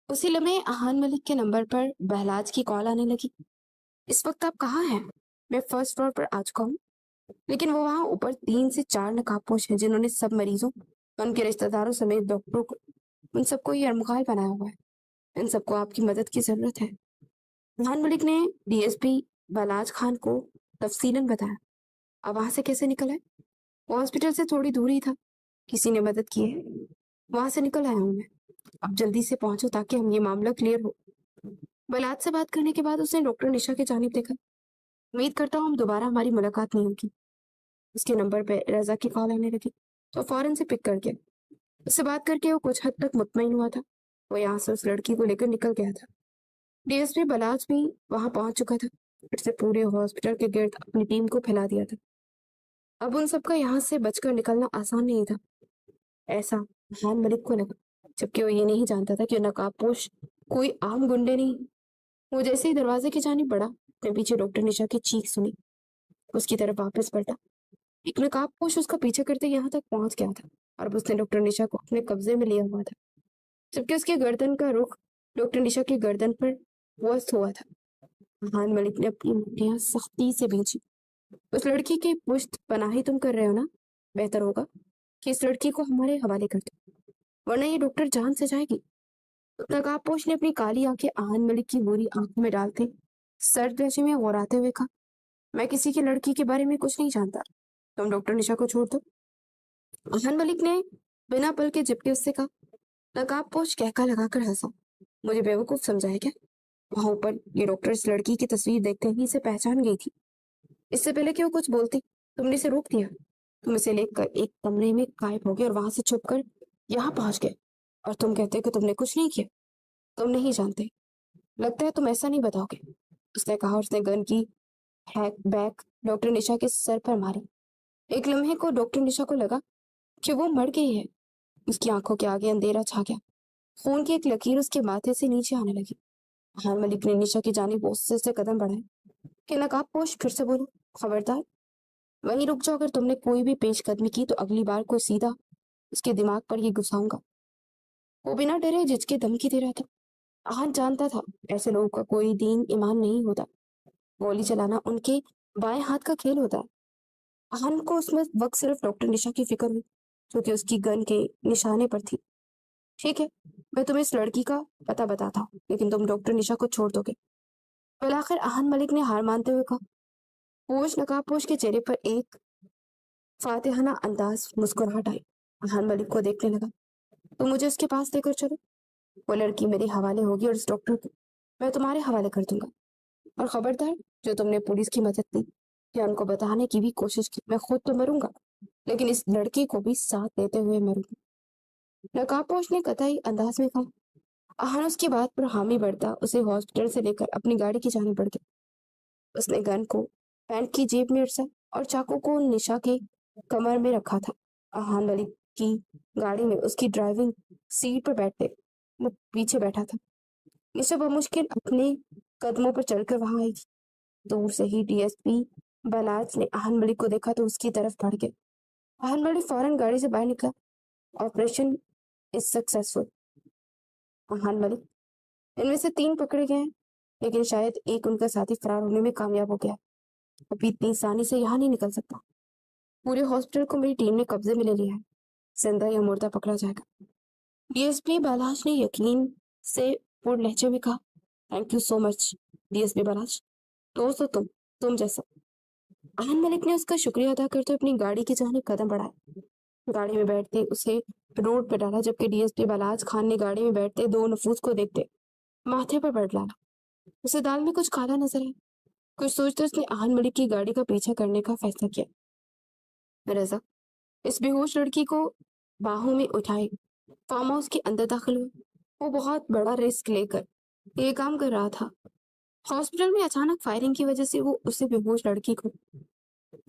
Speaker 1: उसी लम्हे आहान मलिक के नंबर पर बहलाज की कॉल आने लगी। इस वक्त आप कहाँ हैं? मैं फर्स्ट फ्लोर पर आ चुका हूँ। लेकिन वो वहां ऊपर 3 से 4 नकाबपोश हैं जिन्होंने सब मरीजों, उनके रिश्तेदारों समेत डॉक्टरों को, उन सबको यरमुगाल बनाया हुआ है। इन सबको आपकी मदद की जरूरत है। आहान मलिक ने डीएसपी बलाज खान को तफसीलन बताया। अब वहां से कैसे निकला है? वो हॉस्पिटल से थोड़ी दूर ही था, किसी ने मदद की है, वहां से निकल आया हूँ मैं। अब जल्दी से पहुंचो ताकि हम ये मामला क्लियर हो। बलाज से बात करने के बाद उसने डॉक्टर निशा की जानिब देखा। उम्मीद करता हूँ हम दोबारा हमारी मुलाकात नहीं होगी। उसके नंबर पे रजा की कॉल आने लगी तो फौरन से पिक कर गया। उससे बात करके वो कुछ हद तक मुतमईन हुआ था। वो यहाँ से उस लड़की को लेकर निकल गया था। डीएसपी बलाज भी वहां पहुंच चुका था। फिर से पूरे हॉस्पिटल के गिर्द अपनी टीम को फैला दिया था। अब उन सबका यहाँ से बचकर निकलना आसान नहीं था, ऐसा खान मलिक को लगा, जबकि वो ये नहीं जानता था कि नकाबपोश कोई आम गुंडे नहीं। वो जैसे ही दरवाजे की जानिब बढ़ा, अपने पीछे डॉक्टर निशा की चीख सुनी। उसकी तरफ वापस पलटा। एक नकाबपोश उसका पीछे करते यहाँ तक पहुंच गया था और अब उसने डॉक्टर निशा को अपने कब्जे में लिया हुआ था, जबकि उसके गर्दन का रुख डॉक्टर निशा की गर्दन पर वस्त हुआ था। खान मलिक ने अपनी मुठ्ठियां सख्ती से भींची। उस लड़की की पुश्त पनाही तुम कर रहे हो ना? बेहतर होगा कि इस लड़की को हमारे हवाले कर दो, वरना ये डॉक्टर जान से जाएगी। नकाबपोश ने अपनी काली आंखें आहान मलिक की बुरी आंखों में डालते सर्द लहजे में गौराते हुए कहा, मैं किसी की लड़की के बारे में कुछ नहीं जानता, तुम डॉक्टर निशा को छोड़ दो। आहान मलिक ने बिना पल के झपके उससे कहा। नकाबपोश कहका लगाकर हंसा। मुझे बेवकूफ समझाया क्या? वहां ऊपर ये डॉक्टर इस लड़की की तस्वीर देखते ही इसे पहचान गई थी। इससे पहले कि वो कुछ बोलती, तुमने इसे रोक दिया। तुम इसे लेकर एक कमरे में गायब हो गए और वहां से छुप कर यहाँ पहुंच गए, और तुम कहते हो कि तुमने कुछ नहीं किया। तुम नहीं जानते, लगता है तुम ऐसा नहीं बताओगे, उसने कहा। उसने गन की हैक बैक डॉक्टर निशा के सर पर मारी। एक लम्हे को डॉक्टर निशा को लगा कि वो मर गई है। उसकी आंखों के आगे अंधेरा छा गया। खून की एक लकीर उसके माथे से नीचे आने लगी। हार मलिक ने निशा की जानिब गुस्से से कदम बढ़ाए कि नकाबपोश फिर से बोलो, खबरदार वहीं रुक जाओ। अगर तुमने कोई भी पेशकदमी की तो अगली बार को सीधा उसके दिमाग पर ही घुसाऊंगा। वो बिना डरे झिझके धमकी दे रहा था। आहान जानता था ऐसे लोगों का कोई दीन ईमान नहीं होता। गोली चलाना उनके बाएं हाथ का खेल होता है। आहान को उसमें वक्त सिर्फ डॉक्टर निशा की फिक्र हुई, जो कि उसकी गन के निशाने पर थी। ठीक है, मैं तुम्हें इस लड़की का पता बताता हूँ, लेकिन तुम डॉक्टर निशा को छोड़ दोगे? फिर आखिर आहान मलिक ने हार मानते हुए कहा। पोश नकाबपोश के चेहरे पर एक फातिहाना अंदाज मुस्कुराहट आई। आहान मलिक को देखने लगा। तुम मुझे उसके पास लेकर चलो, वो लड़की मेरे हवाले होगी और इस डॉक्टर को मैं तुम्हारे हवाले कर दूंगा। और खबरदार, जो तुमने पुलिस की मदद ली या उनको बताने की भी कोशिश की, मैं खुद तो मरूंगा, लेकिन इस लड़की को भी साथ देते हुए मरूंगा। नकाबपोश ने कतई अंदाज में कहा। आहान उसकी बात पर हामी बढ़ता उसे हॉस्पिटल से लेकर अपनी गाड़ी की जाने बढ़ गया। उसने गन को पैंट की जेब में उड़सा और चाकू को निशा के कमर में रखा था। आहान मलिक की गाड़ी में उसकी ड्राइविंग सीट पर बैठते वो पीछे बैठा था। निशा बमुश्किल अपने कदमों पर चढ़कर वहां आई थी। दूर से ही डीएसपी बलाज ने आहान मलिक को देखा तो उसकी तरफ बढ़ गया। आहन मलिक फौरन गाड़ी से बाहर निकला। Operation is successful. Ahan Malik, इनमें से 3 पकड़े गए हैं, लेकिन शायद एक उनका साथी फरार होने में कामयाब हो गया। अभी इतनी आसानी से यहाँ नहीं निकल सकता। पूरे हॉस्पिटल को मेरी टीम ने कब्जे में ले लिया है। जिंदा या मुर्दा पकड़ा जाएगा। डीएसपी बालाज ने यकीन से पूर्ण लहजे में कहा। Thank you so much DSP Balaj. दोस्त हो तुम जैसा। आहन मलिक ने उसका शुक्रिया अदा करते अपनी गाड़ी की जानिब कदम बढ़ाए। गाड़ी में बैठते उसे रोड पर डाला, जबकि डीएसपी बालाज खान ने गाड़ी में बैठते 2 नफूस को देखते माथे पर बढ़ डाला। उसे दाल में कुछ काला नजर आया। कुछ सोचते उसने आहन मलिक की गाड़ी का पीछा करने का फैसला किया। रजा इस बेहोश लड़की को बाहों में उठाए फार्म हाउस के अंदर दाखिल हुए। वो बहुत बड़ा रिस्क लेकर ये काम कर रहा था। हॉस्पिटल में अचानक फायरिंग की वजह से वो उसे बेहोश लड़की को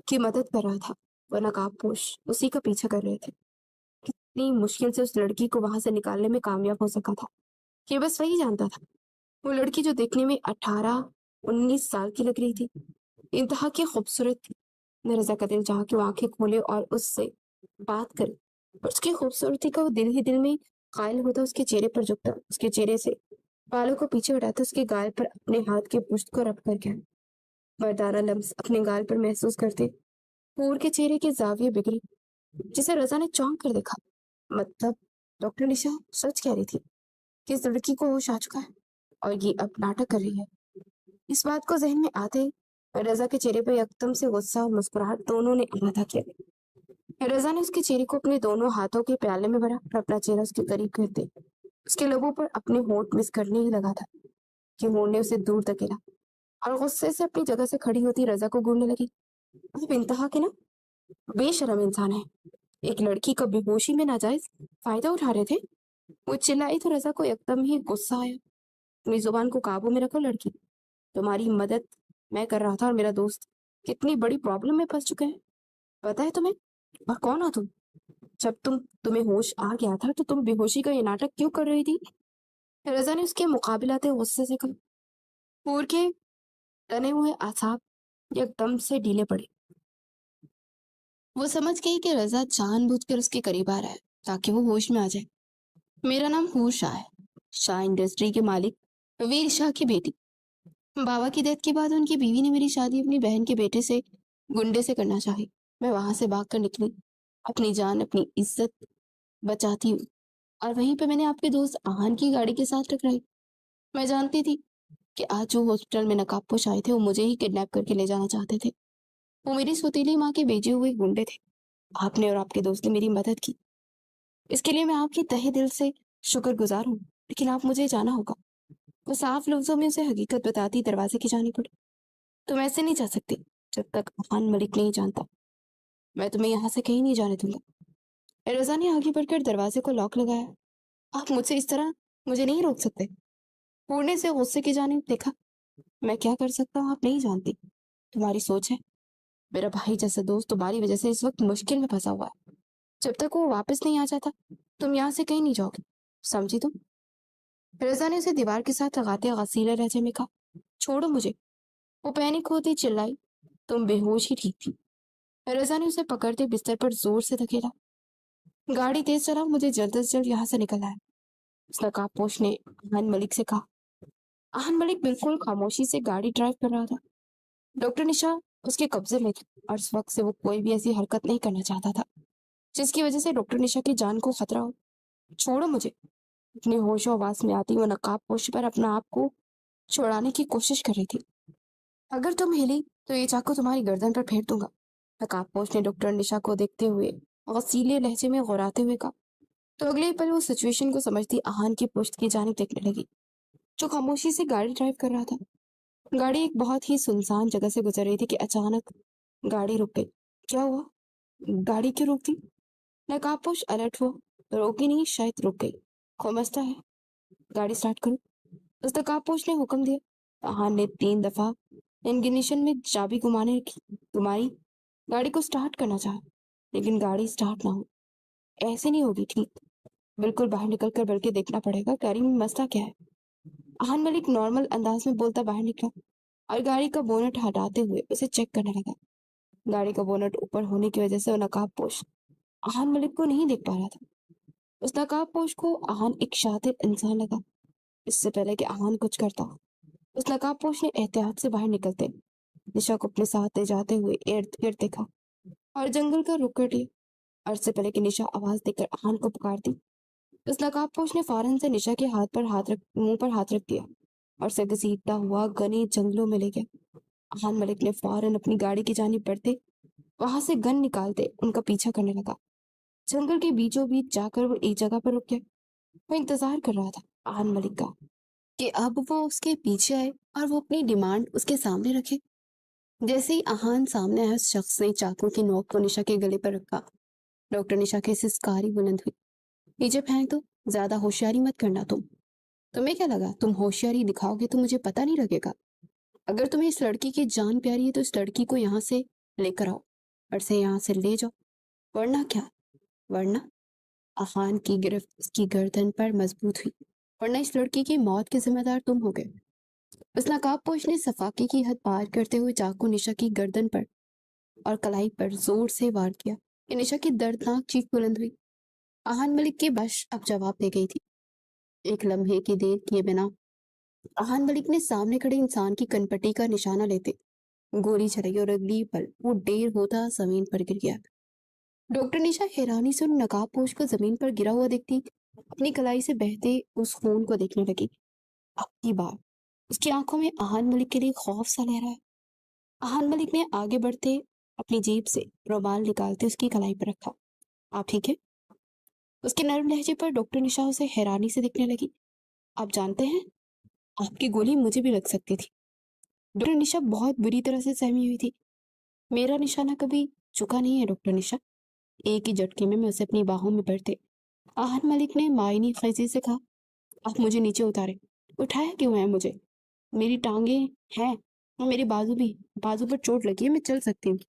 Speaker 1: की मदद कर रहा था। वो नकाबपोश उसी का पीछा कर रहे थे। कितनी मुश्किल से उस लड़की को वहां से निकालने में कामयाब हो सका था, ये बस वही जानता था। वो लड़की जो देखने में 18-19 साल की लग रही थी, इंतहा की खूबसूरत थी। रजा का दिल चाहा कि वो आंखें खोले और उससे बात करे। उसकी खूबसूरती का वो दिल ही दिल में कायल होता, उसके चेहरे पर झुकता, उसके चेहरे से बालों को पीछे उठाता, उसके गाल पर अपने हाथ के पुष्ट को रब कर गया। मर्दाना लम्स अपने गाल पर महसूस करते पूर के चेहरे के जाविये बिगड़े, जिसे रजा ने चौंक कर देखा। मतलब डॉक्टर निशा सच कह रही थी कि इस लड़की को होश आ चुका है और ये अब नाटक कर रही है। इस बात को जहन में आते ही रजा के चेहरे पर एकदम से गुस्सा और मुस्कुराहट दोनों ने अदा किया। रजा ने उसके चेहरे को अपने दोनों हाथों के प्याले में भरा और अपना चेहरा उसके करीब करते उसके लबों पर अपने होंठ मिस करने ही लगा था कि वो ने उसे दूर धकेला और गुस्से से अपनी जगह से खड़ी होती रजा को घूरने लगी। आप इंतहा के ना बेशरम इंसान है। एक लड़की का बेहोशी में नाजायज फायदा उठा रहे थे। वो चिल्लाई तो रजा को एकदम ही गुस्सा आया। अपनी जुबान को काबू में रखो लड़की, तुम्हारी मदद मैं कर रहा था और मेरा दोस्त कितनी बड़ी प्रॉब्लम में फंस चुके हैं, पता है तुम्हें? और कौन हो तुम? जब तुम्हें होश आ गया था तो तुम बेहोशी का ये नाटक क्यों कर रही थी? रजा ने उसके मुकाबिलाते गुस्से से कहा। पूर के तने हुए आसाब एकदम से ढीले पड़े। वो समझ गई कि रजा जानबूझकर उसके करीब आ रहा है ताकि वो होश में आ जाए। मेरा नाम हूर शाह है, शाह इंडस्ट्री के मालिक वीर शाह की बेटी। बाबा की डेथ के बाद उनकी बीवी ने मेरी शादी अपनी बहन के बेटे से गुंडे से करना चाही। मैं वहां से भाग कर निकली, अपनी जान अपनी इज्जत बचाती हूँ, और वहीं पे मैंने आपके दोस्त आहान की गाड़ी के साथ टकराई। मैं जानती थी कि आज जो हॉस्पिटल में नकाबपोश आए थे वो मुझे ही किडनैप करके ले जाना चाहते थे। वो मेरी सौतेली माँ के भेजे हुए गुंडे थे। आपने और आपके दोस्त ने मेरी मदद की, इसके लिए मैं आपकी तहे दिल से शुक्रगुजार हूँ। लेकिन आप मुझे जाना होगा। वो साफ लफ्जों में उसे हकीकत बताती दरवाजे की जानी पड़ी। तुम ऐसे नहीं जा सकती जब तक आहान मलिक नहीं जानता। मैं तुम्हें यहाँ से कहीं नहीं जाने दूंगा। रजा ने आगे बढ़कर दरवाजे को लॉक लगाया। आप मुझसे इस तरह मुझे नहीं रोक सकते। पूर्णे से गुस्से की जानिब देखा। मैं क्या कर सकता हूँ आप नहीं जानती। तुम्हारी सोच है। मेरा भाई जैसा दोस्त तुम्हारी वजह से इस वक्त मुश्किल में फंसा हुआ है। जब तक वो वापस नहीं आ जाता तुम यहाँ से कहीं नहीं जाओगे, समझी तुम? रजा ने उसे दीवार के साथ लगाते गसीले लहजे में कहा, छोड़ो मुझे। वो पैनिक होती चिल्लाई, तुम बेहोश ही ठीक थी। रजा ने उसे पकड़ते बिस्तर पर जोर से धकेला। गाड़ी तेज चलाओ, मुझे जल्द से जल्द यहाँ से निकलना है, उस नकाबपोश ने आहन मलिक से कहा। आहन मलिक बिल्कुल खामोशी से गाड़ी ड्राइव कर रहा था। डॉक्टर निशा उसके कब्जे में थी और इस वक्त से वो कोई भी ऐसी हरकत नहीं करना चाहता था जिसकी वजह से डॉक्टर निशा की जान को खतरा हो। छोड़ो मुझे। अपने होशो आवाज में आती वो नकाबपोश पर अपना आप को छुड़ाने की कोशिश कर रही थी। अगर तुम हिली तो ये चाकू तुम्हारी गर्दन पर फेर दूंगा, नकाबपोश ने डॉक्टर निशा को देखते हुए गसीले लहजे में गुर्राते हुए कहा। तो अगले ही पल वो सिचुएशन को समझती आहन की पुश्त की जानिब देखने लगी, जो खामोशी से गाड़ी ड्राइव कर रहा था। गाड़ी एक बहुत ही सुनसान जगह से गुजर रही थी कि अचानक गाड़ी रुक गई। क्या हुआ? गाड़ी क्यों रुक दी? नकाबपोश अलर्ट हुआ। रोकी नहीं, शायद रुक गई। खोमचता है, गाड़ी स्टार्ट करो, उस नकाबपोश ने हुक्म दिया। आहन ने 3 दफा इग्निशन में चाबी घुमाई, गाड़ी को स्टार्ट करना चाहा, लेकिन गाड़ी स्टार्ट ना हो। ऐसे नहीं होगी, ठीक? बिल्कुल बाहर निकल कर बल्कि देखना पड़ेगा गाड़ी में मसला क्या है। आहन मलिक नॉर्मल अंदाज में बोलता बाहर निकला और गाड़ी का बोनट हटाते हुए उसे चेक करने लगा। गाड़ी का बोनट ऊपर होने की वजह से वो नकाबपोश आहान मलिक को नहीं देख पा रहा था। उस नकाबपोश को आहान एक शातिर इंसान लगा। इससे पहले कि आहान कुछ करता, उस नकाबपोश ने एहतियात से बाहर निकलते निशा को अपने साथ ले जाते हुए इर्द गिर्द देखा और जंगल का रुख कर लिया। और इससे पहले कि निशा आवाज देकर आहान को पुकारती, उस नकाबपोश ने फौरन से निशा के मुंह पर हाथ रख दिया और उसे घसीटता हुआ घने जंगलों में ले गया। आहान मलिक ने फौरन अपनी गाड़ी की जानिब बढ़ते वहां से गन निकालते उनका पीछा करने लगा। जंगल के बीचों बीच जाकर वो एक जगह पर रुक गया। वो इंतजार कर रहा था आहान मलिक का कि अब वो उसके पीछे आए और वो अपनी डिमांड उसके सामने रखे। जैसे ही आहान सामने आया, उस शख्स ने चाकू की नोक को निशा के गले पर रखा। डॉक्टर निशा की सिसकारी बुलंद हुई, नीचे फेंक दो, ज्यादा होशियारी मत करना। तुम्हें क्या लगा तुम होशियारी दिखाओगे तो मुझे पता नहीं लगेगा? अगर तुम्हें इस लड़की की जान प्यारी है तो इस लड़की को यहाँ से लेकर आओ और इसे यहाँ से ले जाओ, वरना क्या? वरना आहान की गिरफ्त उसकी गर्दन पर मजबूत हुई, वरना इस लड़की की मौत के जिम्मेदार तुम हो गए। उस नकाबपोश ने सफाकी की हद पार करते हुए चाकू निशा की गर्दन पर और कलाई पर जोर से वार किया कि निशा की दर्दनाक चीख बुलंद हुई। आहान मलिक की बश अब जवाब दे गई थी। एक लम्हे की देर किए बिना आहान मलिक ने सामने खड़े इंसान की कनपट्टी का निशाना लेते गोली चलाई और अगली पल वो ढेर होता जमीन पर गिर गया। डॉक्टर निशा हैरानी से उन नकाबपोश को जमीन पर गिरा हुआ देखती अपनी कलाई से बहते उस खून को देखने लगी। अब की बार उसकी आंखों में आहान मलिक के लिए खौफ सा लहरा है। आहान मलिक ने आगे बढ़ते अपनी जेब से रुमाल निकालते उसकी कलाई पर रखा। आप ठीक है? उसके नरम लहजे पर डॉक्टर निशा उसे हैरानी से देखने लगी। आप जानते हैं, आपकी गोली मुझे भी लग सकती थी। डॉक्टर निशा बहुत बुरी तरह से सहमी हुई थी। मेरा निशाना कभी चुका नहीं है डॉक्टर निशा। एक ही झटके में मैं उसे अपनी बाहों में भरते आहान मलिक ने मायनी खींची से कहा, आप मुझे नीचे उतारे। उठाया क्यों है मुझे? मेरी टांगे हैं और मेरे बाजू भी, बाजू पर चोट लगी है, मैं चल सकती हूँ।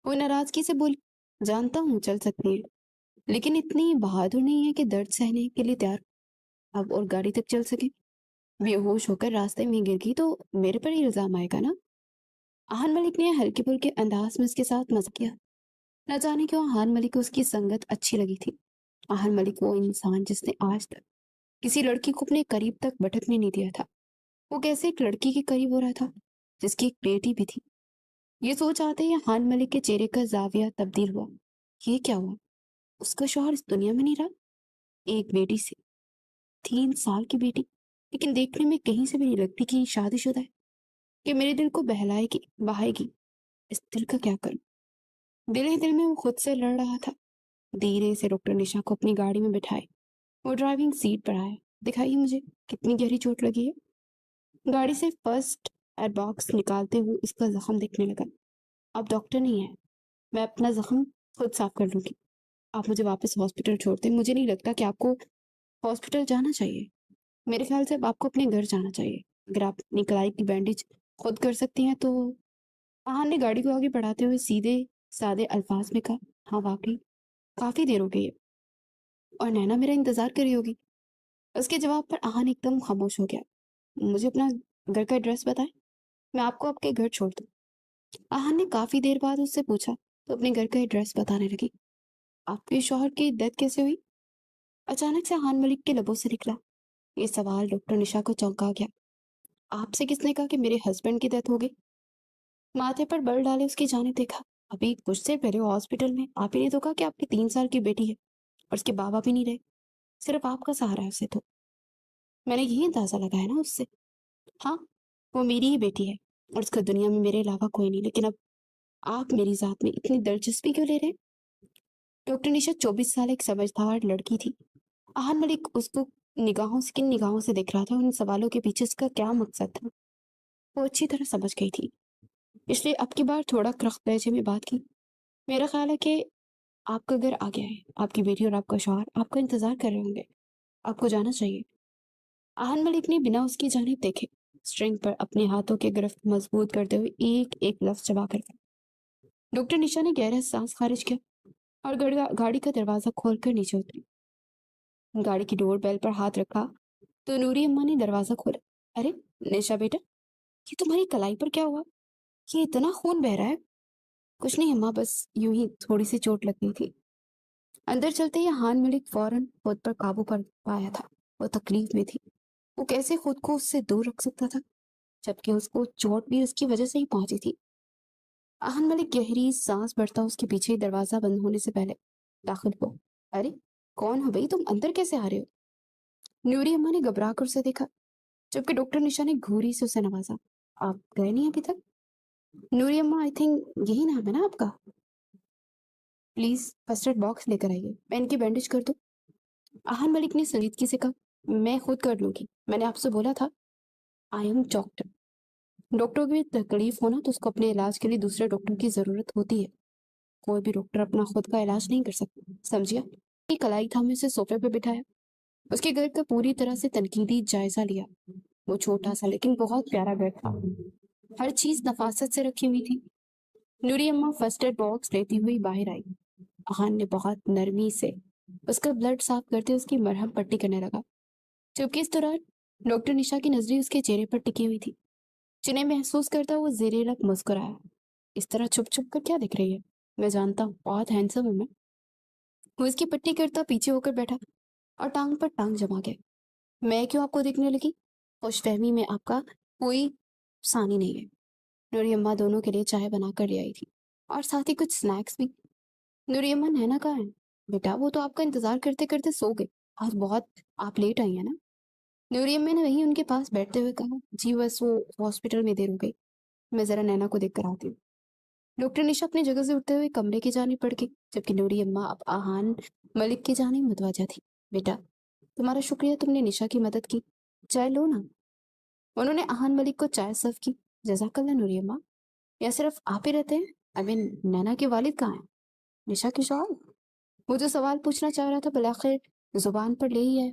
Speaker 1: वो नाराजगी से बोली, जानता हूँ चल सकती है, लेकिन इतनी बहादुर नहीं है कि दर्द सहने के लिए तैयार अब और गाड़ी तक चल सके। बेहोश होकर रास्ते में गिर गई तो मेरे पर ही इल्जाम आएगा ना? आहान मलिक ने हल्के फुल्के अंदाज में उसके साथ मजाक किया। न जाने क्यों आहान मलिक को उसकी संगत अच्छी लगी थी। आहान मलिक वो इंसान जिसने आज तक किसी लड़की को अपने करीब तक भटकने नहीं दिया था। वो कैसे एक लड़की के करीब हो रहा था जिसकी एक बेटी भी थी। ये सोच आते ही आहान मलिक के चेहरे का जाविया तब्दील हुआ। ये क्या हुआ? उसका शौहर इस दुनिया में नहीं रहा। एक बेटी से, 3 साल की बेटी, लेकिन देखने में कहीं से भी नहीं लगती कि शादीशुदा है, कि मेरे दिल को बहलाएगी बहाएगी। इस दिल का क्या करूं? दिल ही दिल में वो खुद से लड़ रहा था। धीरे से डॉक्टर निशा को अपनी गाड़ी में बिठाए, वो ड्राइविंग सीट पर आया। दिखाइए मुझे कितनी गहरी चोट लगी है। गाड़ी से फर्स्ट एड बॉक्स निकालते हुए उसका जख्म देखने लगा। आप डॉक्टर नहीं है, मैं अपना जख्म खुद साफ कर लूंगी। आप मुझे वापस हॉस्पिटल छोड़ दें। मुझे नहीं लगता कि आपको हॉस्पिटल जाना चाहिए। मेरे ख्याल से अब आपको अपने घर जाना चाहिए। अगर आप अपनी कलाई की बैंडेज खुद कर सकती हैं तो। आहान ने गाड़ी को आगे बढ़ाते हुए सीधे सादे अल्फाज में कहा, हाँ वाकई काफी देर हो गई है और नैना मेरा इंतजार कर रही होगी। उसके जवाब पर आहान एकदम खामोश हो गया। मुझे अपना घर का एड्रेस बताएं, मैं आपको आपके घर छोड़ दूं। आहान ने काफी देर बाद उससे पूछा तो अपने घर का एड्रेस बताने लगी। आपके शौहर की डेथ कैसे हुई? अचानक से आहान मलिक के लबों से निकला। ये सवाल डॉक्टर निशा को चौंका गया। आपसे किसने कहा कि मेरे हस्बैंड की डेथ हो गई? माथे पर बल डाले उसकी जाने देखा। अभी कुछ देर पहले हॉस्पिटल में आप ही ने तो कहा कि आपकी 3 साल की बेटी है और उसके बाबा भी नहीं रहे, सिर्फ आपका सहारा है उसे। तो मैंने यही अंदाजा लगाया ना उससे। हाँ, वो मेरी ही बेटी है और उसका दुनिया में मेरे अलावा कोई नहीं, लेकिन अब आप मेरी जात में इतनी दिलचस्पी क्यों ले रहे हैं? डॉक्टर निशा 24 साल एक समझदार लड़की थी। आहान मलिक उसको निगाहों से किन निगाहों से देख रहा था, उन सवालों के पीछे उसका क्या मकसद था, वो अच्छी तरह समझ गई थी। इसलिए अब की बार थोड़ा क्रख लहजे में बात की। मेरा ख्याल है कि आपका घर आ गया है, आपकी बेटी और आपका शौहर आपका इंतजार कर रहे होंगे, आपको जाना चाहिए। आहान मलिक ने बिना उसकी जानिब देखे स्ट्रिंग पर अपने हाथों के गिरफ्त मजबूत करते हुए एक एक लफ्ज चबा कर कहा। डॉक्टर निशा ने गहरा सांस खारिज किया और गाड़ी का दरवाजा खोलकर नीचे उतरी। गाड़ी की डोर बेल पर हाथ रखा तो नूरी अम्मा ने दरवाजा खोला। अरे निशा बेटा, ये तुम्हारी कलाई पर क्या हुआ? ये इतना खून बह रहा है। कुछ नहीं अम्मा, बस यूं ही थोड़ी सी चोट लग गई थी। अंदर चलते ही हान मलिक फौरन खुद पर काबू कर पाया था। वो तकलीफ में थी। वो कैसे खुद को उससे दूर रख सकता था, जबकि उसको चोट भी उसकी वजह से ही पहुंची थी। आहन मलिक गहरी सांस भरता उसके पीछे ही दरवाजा बंद होने से पहले दाखिल हुआ। अरे, कौन हो भाई तुम? अंदर कैसे आ रहे हो? नूरी अम्मा ने घबरा कर उसे देखा, जबकि डॉक्टर निशा ने घूरी से उसे नवाजा। आप गए नहीं अभी तक? नूरी अम्मा, आई थिंक यही नाम है ना आपका? प्लीज फर्स्ट एड बॉक्स लेकर आइए, मैं इनकी बैंडेज कर दूं। आहन मलिक ने संजीदगी से कहा, मैं खुद कर लूंगी, मैंने आपसे बोला था। I am doctor. डॉक्टर को भी तकलीफ हो ना तो उसको अपने इलाज के लिए दूसरे डॉक्टर की जरूरत होती है। कोई भी डॉक्टर अपना खुद का इलाज नहीं कर सकता, समझिए। कलाई थामे उसे सोफे पे बिठाया, उसके घर का पूरी तरह से तनकीदी जायजा लिया। वो छोटा सा लेकिन बहुत प्यारा घर था। हर चीज नफासत से रखी हुई थी। नूरी अम्मा फर्स्ट एड बॉक्स लेती हुई बाहर आई। अहान ने बहुत नरमी से उसका ब्लड साफ करते उसकी मरहम पट्टी करने लगा, जबकि इस दौरान डॉक्टर निशा की नजरें उसके चेहरे पर टिकी हुई थी, जिन्हें महसूस करता वो जेरे लब मुस्कुराया। इस तरह छुप छुप कर क्या दिख रही है? मैं जानता हूँ, बहुत हैंडसम हूँ मैं। वो इसकी पट्टी करता पीछे होकर बैठा और टांग पर टांग जमा गया। मैं क्यों आपको दिखने लगी? खुशफहमी में आपका कोई सानी नहीं है। नूरी अम्मा दोनों के लिए चाय बना कर ले आई थी, और साथ ही कुछ स्नैक्स भी। नूरी अम्मा, नैना कहाँ है? बेटा, वो तो आपका इंतजार करते करते सो गई। आज बहुत आप लेट आई है ना? नूरी अम्मा ने वहीं उनके पास बैठते हुए कहा, जी बस वो हॉस्पिटल में देर हो गई, मैं जरा नैना को देख कर आती हूँ। डॉक्टर निशा अपनी जगह से उठते हुए कमरे की जाने पड़ गई, जबकि नूरी अम्मा अब आहान मलिक की जाने मुतवजा थी। बेटा, तुम्हारा शुक्रिया, तुमने निशा की मदद की। चाय लो ना। उन्होंने आहान मलिक को चाय सर्व की। जज़ाकल्लाह नूरी अम्मा। या सिर्फ आप ही रहते हैं? आई मीन, नैना के वालिद कहाँ हैं? निशा के शौहर? वो जो सवाल पूछना चाह रहा था बिलाखिर जुबान पर ले ही आए।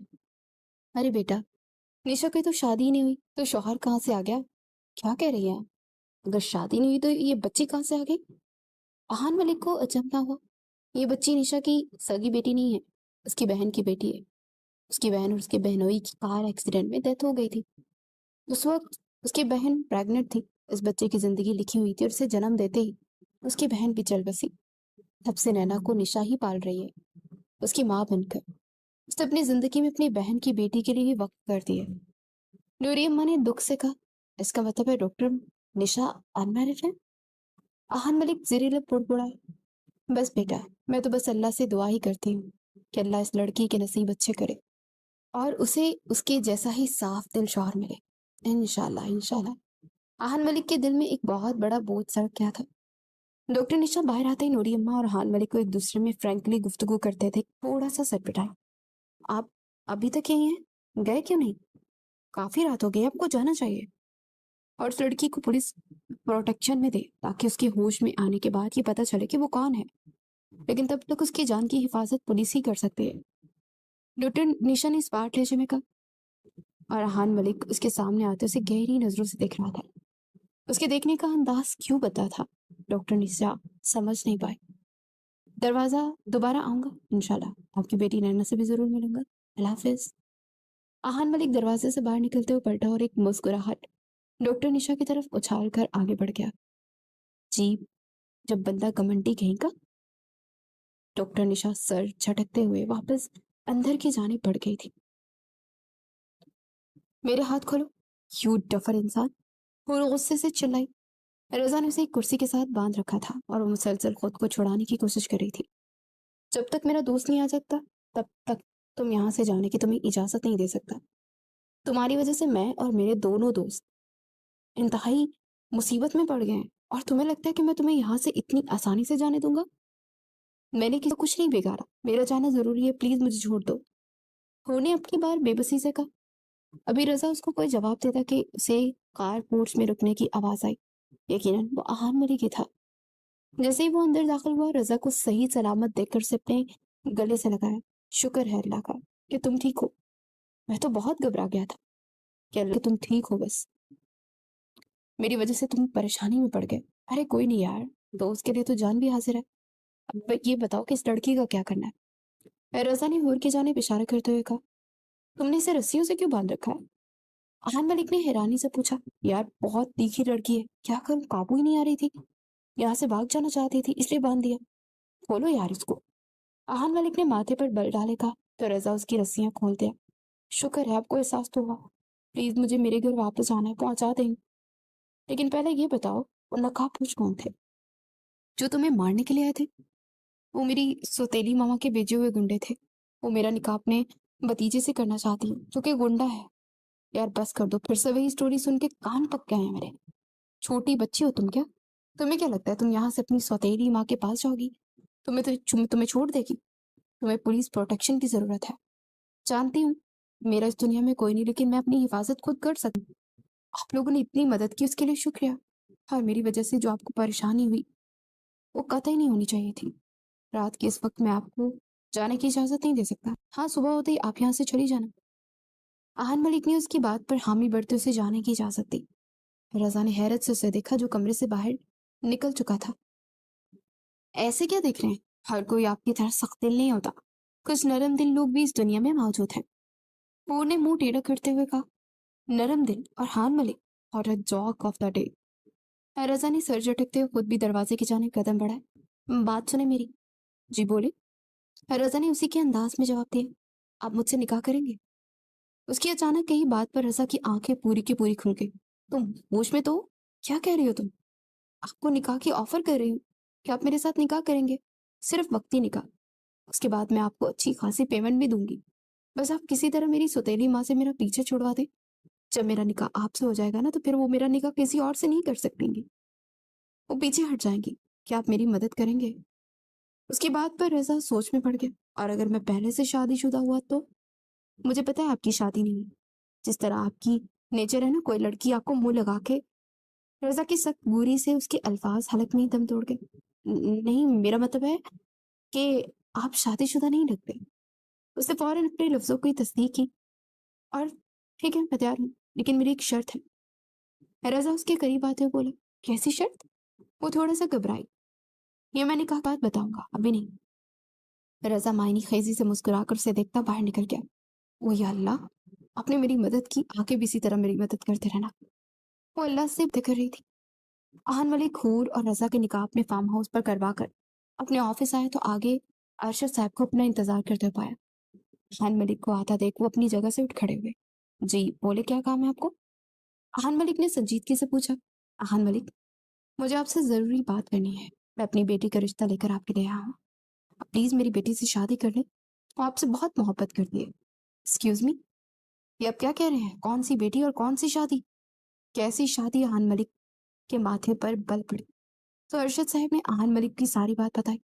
Speaker 1: अरे बेटा, निशा की तो शादी ही नहीं हुई तो शौहर कहाँ से आ गया? क्या कह रही है आप? अगर शादी नहीं हुई तो ये बच्ची कहाँ से आ गई? आहान मलिक को अचंभा हुआ। ये बच्ची निशा की सगी बेटी नहीं है, उसकी बहन की बेटी है। उसकी बहन और उसके बहनोई की कार एक्सीडेंट में डेथ हो गई थी। उस वक्त उसकी बहन प्रेग्नेंट थी। इस बच्चे की जिंदगी लिखी हुई थी और उसे जन्म देते ही उसकी बहन भी चल बसी। तब से नैना को निशा ही पाल रही है, उसकी माँ बनकर। उसने अपनी जिंदगी में अपनी बहन की बेटी के लिए ही वक्त कर दिया। नूरी अम्मा ने दुख से कहा, इसका मतलब है डॉक्टर निशा अनमैरिड है? आहान मलिक जेरी लब बुड़बुड़ाए। बस बेटा, मैं तो बस अल्लाह से दुआ ही करती हूँ कि अल्लाह इस लड़की के नसीब अच्छे करे और उसे उसके जैसा ही साफ दिल शौहर मिले। इंशाल्लाह इंशाल्लाह। आहान मलिक के दिल में एक बहुत बड़ा बोझ सड़ गया था। डॉक्टर निशा बाहर आते ही नूरी अम्मा और हान मलिक को एक दूसरे में फ्रैंकली गुफ्तगू करते थे। थोड़ा सा सर पिटाए, आप अभी तक यही हैं? गए क्यों नहीं? काफी रात हो गई, आपको जाना चाहिए। और उस लड़की को पुलिस प्रोटेक्शन में दे, ताकि उसके होश में आने के बाद ये पता चले कि वो कौन है। लेकिन तब तक उसकी जान की हिफाजत पुलिस ही कर सकती है। डॉक्टर निशा ने इस बार लहजे में कहा, और हान मलिक उसके सामने आते उसे गहरी नजरों से देख रहा था। उसके देखने का अंदाज क्यों बता था, डॉक्टर निशा समझ नहीं पाए। दरवाजा दोबारा आऊंगा इंशाल्लाह, आपकी बेटी नैना से भी जरूर मिलूंगा। अल्लाह हाफिज। आहान मलिक दरवाजे से बाहर निकलते हुए पलटा और एक मुस्कुराहट डॉक्टर निशा की तरफ उछाल कर आगे बढ़ गया। जी, जब बंदा घमंडी कहीं का। डॉक्टर निशा सर झटकते हुए वापस अंदर की जाने पड़ गई थी। मेरे हाथ खोलो, यू डफर इंसान, वो गुस्से से चिल्लाई। रजा ने उसे एक कुर्सी के साथ बांध रखा था और वो मुसलसल खुद को छुड़ाने की कोशिश कर रही थी। जब तक मेरा दोस्त नहीं आ जाता, तब तक तुम यहाँ से जाने की तुम्हें इजाजत नहीं दे सकता। तुम्हारी वजह से मैं और मेरे दोनों दोस्त इंतहाई मुसीबत में पड़ गए हैं, और तुम्हें लगता है कि मैं तुम्हें यहाँ से इतनी आसानी से जाने दूंगा? मैंने किसी को कुछ नहीं बिगाड़ा, मेरा जाना जरूरी है, प्लीज मुझे छोड़ दो। होने अब की बार बेबसी से कहा। अभी रजा उसको कोई जवाब देता कि उसे कार पोर्च में रुकने की आवाज आई। यकीनन वो आहान मलिक ही था। जैसे ही वो अंदर दाखिल हुआ, रजा को सही सलामत देखकर से अपने गले से लगाया। शुक्र है अल्लाह का कि तुम ठीक हो। मैं तो बहुत घबरा गया था कि अल्लाह तुम ठीक हो, बस मेरी वजह से तुम परेशानी में पड़ गए। अरे कोई नहीं यार, दोस्त के लिए तो जान भी हाजिर है। अब ये बताओ कि इस लड़की का क्या करना है? रजा ने हूर के जाने इशारा करते हुए कहा, तुमने इसे रस्सियों से क्यों बांध रखा है? आहान मलिक ने हैरानी से पूछा। यार बहुत तीखी लड़की है, क्या करूं, काबू ही नहीं आ रही थी। यहाँ से भाग जाना चाहती थी, इसलिए बांध दिया। खोलो यार इसको। आहान मलिक ने माथे पर बल डाले कहा तो रजा उसकी रस्सियां खोल दिया। शुक्र है आपको एहसास तो हुआ। प्लीज मुझे मेरे घर वापस आना है, पहुंचा देंगे। लेकिन पहले ये बताओ, वो नकाबपोश कौन थे जो तुम्हें मारने के लिए आए थे? वो मेरी सौतेली मामा के भेजे हुए गुंडे थे। वो मेरा निकाह अपने भतीजे से करना चाहती है जो कि गुंडा है। यार बस कर दो, फिर से वही स्टोरी सुन के कान पक गए हैं मेरे। छोटी बच्ची हो तुम क्या? तुम्हें क्या लगता है तुम यहाँ से अपनी सौतेली माँ के पास जाओगी? तुम्हें छोड़ देगी? तुम्हें पुलिस प्रोटेक्शन की जरूरत है। जानती हूँ मेरा इस दुनिया में कोई नहीं, लेकिन मैं अपनी हिफाजत खुद कर सकती हूँ। आप लोगों ने इतनी मदद की उसके लिए शुक्रिया। और मेरी वजह से जो आपको परेशानी हुई वो कतई नहीं होनी चाहिए थी। रात के इस वक्त मैं आपको जाने की इजाजत नहीं दे सकता। हाँ, सुबह होते ही आप यहाँ से चली जाना। आहान मलिक ने उसकी बात पर हामी भरते उसे जाने की इजाजत दी। रजा ने हैरत से उसे देखा जो कमरे से बाहर निकल चुका था। ऐसे क्या देख रहे हैं? हर कोई आपकी तरह सख्त दिल नहीं होता। कुछ नरम दिल लोग भी इस दुनिया में मौजूद हैं। पूर ने मुंह टेढ़ा करते हुए कहा। नरम दिल और हान मलिक और अ जॉक ऑफ द डे। रजा ने सर झटकते हुए खुद भी दरवाजे की जाने कदम बढ़ाए। बात सुने मेरी। जी बोले। रजा ने उसी के अंदाज में जवाब दिया। आप मुझसे निकाह करेंगे? उसकी अचानक कही बात पर रजा की आंखें पूरी की पूरी खुल गई। तुम होश में तो हो? क्या कह रही हो तुम? आपको निकाह की ऑफर कर रही हूँ कि आप मेरे साथ निकाह करेंगे। सिर्फ वक्ती निकाह। उसके बाद मैं आपको अच्छी खासी पेमेंट भी दूंगी। बस आप किसी तरह मेरी सौतेली माँ से मेरा पीछे छुड़वा दे। जब मेरा निकाह आपसे हो जाएगा ना, तो फिर वो मेरा निकाह किसी और से नहीं कर सकेंगी। वो पीछे हट जाएंगी। क्या आप मेरी मदद करेंगे? उसकी बात पर रजा सोच में पड़ गया। और अगर मैं पहले से शादीशुदा हुआ तो? मुझे पता है आपकी शादी नहीं है। जिस तरह आपकी नेचर है ना, कोई लड़की आपको मुंह लगा के। रजा की सख्त बुरी से उसके अल्फाज हलक में ही दम तोड़ गए। नहीं, मेरा मतलब है कि आप शादीशुदा नहीं लगते। उसने फौरन अपने लफ्जों की तस्दीक की। और ठीक है, मैं तैयार हूँ, लेकिन मेरी एक शर्त है। रजा उसके करीब आते हुए बोला। कैसी शर्त? वो थोड़ा सा घबराई। ये मैंने कहा बात बताऊंगा, अभी नहीं। रजा मायनी खेजी से मुस्कुराकर उसे देखता बाहर निकल गया। ओ या अल्लाह, आपने मेरी मदद की, आगे भी इसी तरह मेरी मदद करते रहना। वो अल्लाह से बातें कर रही थी। आहान मलिक हूर और रजा के निकाह अपने फार्म हाउस पर करवा कर अपने ऑफिस आए तो आगे अरशद साहब को अपना इंतजार करते हुए पाया। आहान मलिक को आता देख वो अपनी जगह से उठ खड़े हुए। जी बोले, क्या काम है आपको? आहान मलिक ने संजीदगी से पूछा। आहान मलिक, मुझे आपसे जरूरी बात करनी है। मैं अपनी बेटी का रिश्ता लेकर आपके लिए आया हूँ। आप प्लीज मेरी बेटी से शादी कर लें। वो आपसे बहुत मोहब्बत करती है। एक्सक्यूज मी, ये आप क्या कह रहे हैं? कौन सी बेटी और कौन सी शादी? कैसी शादी? आहान मलिक के माथे पर बल पड़ी तो अरशद साहब ने आहान मलिक की सारी बात बताई।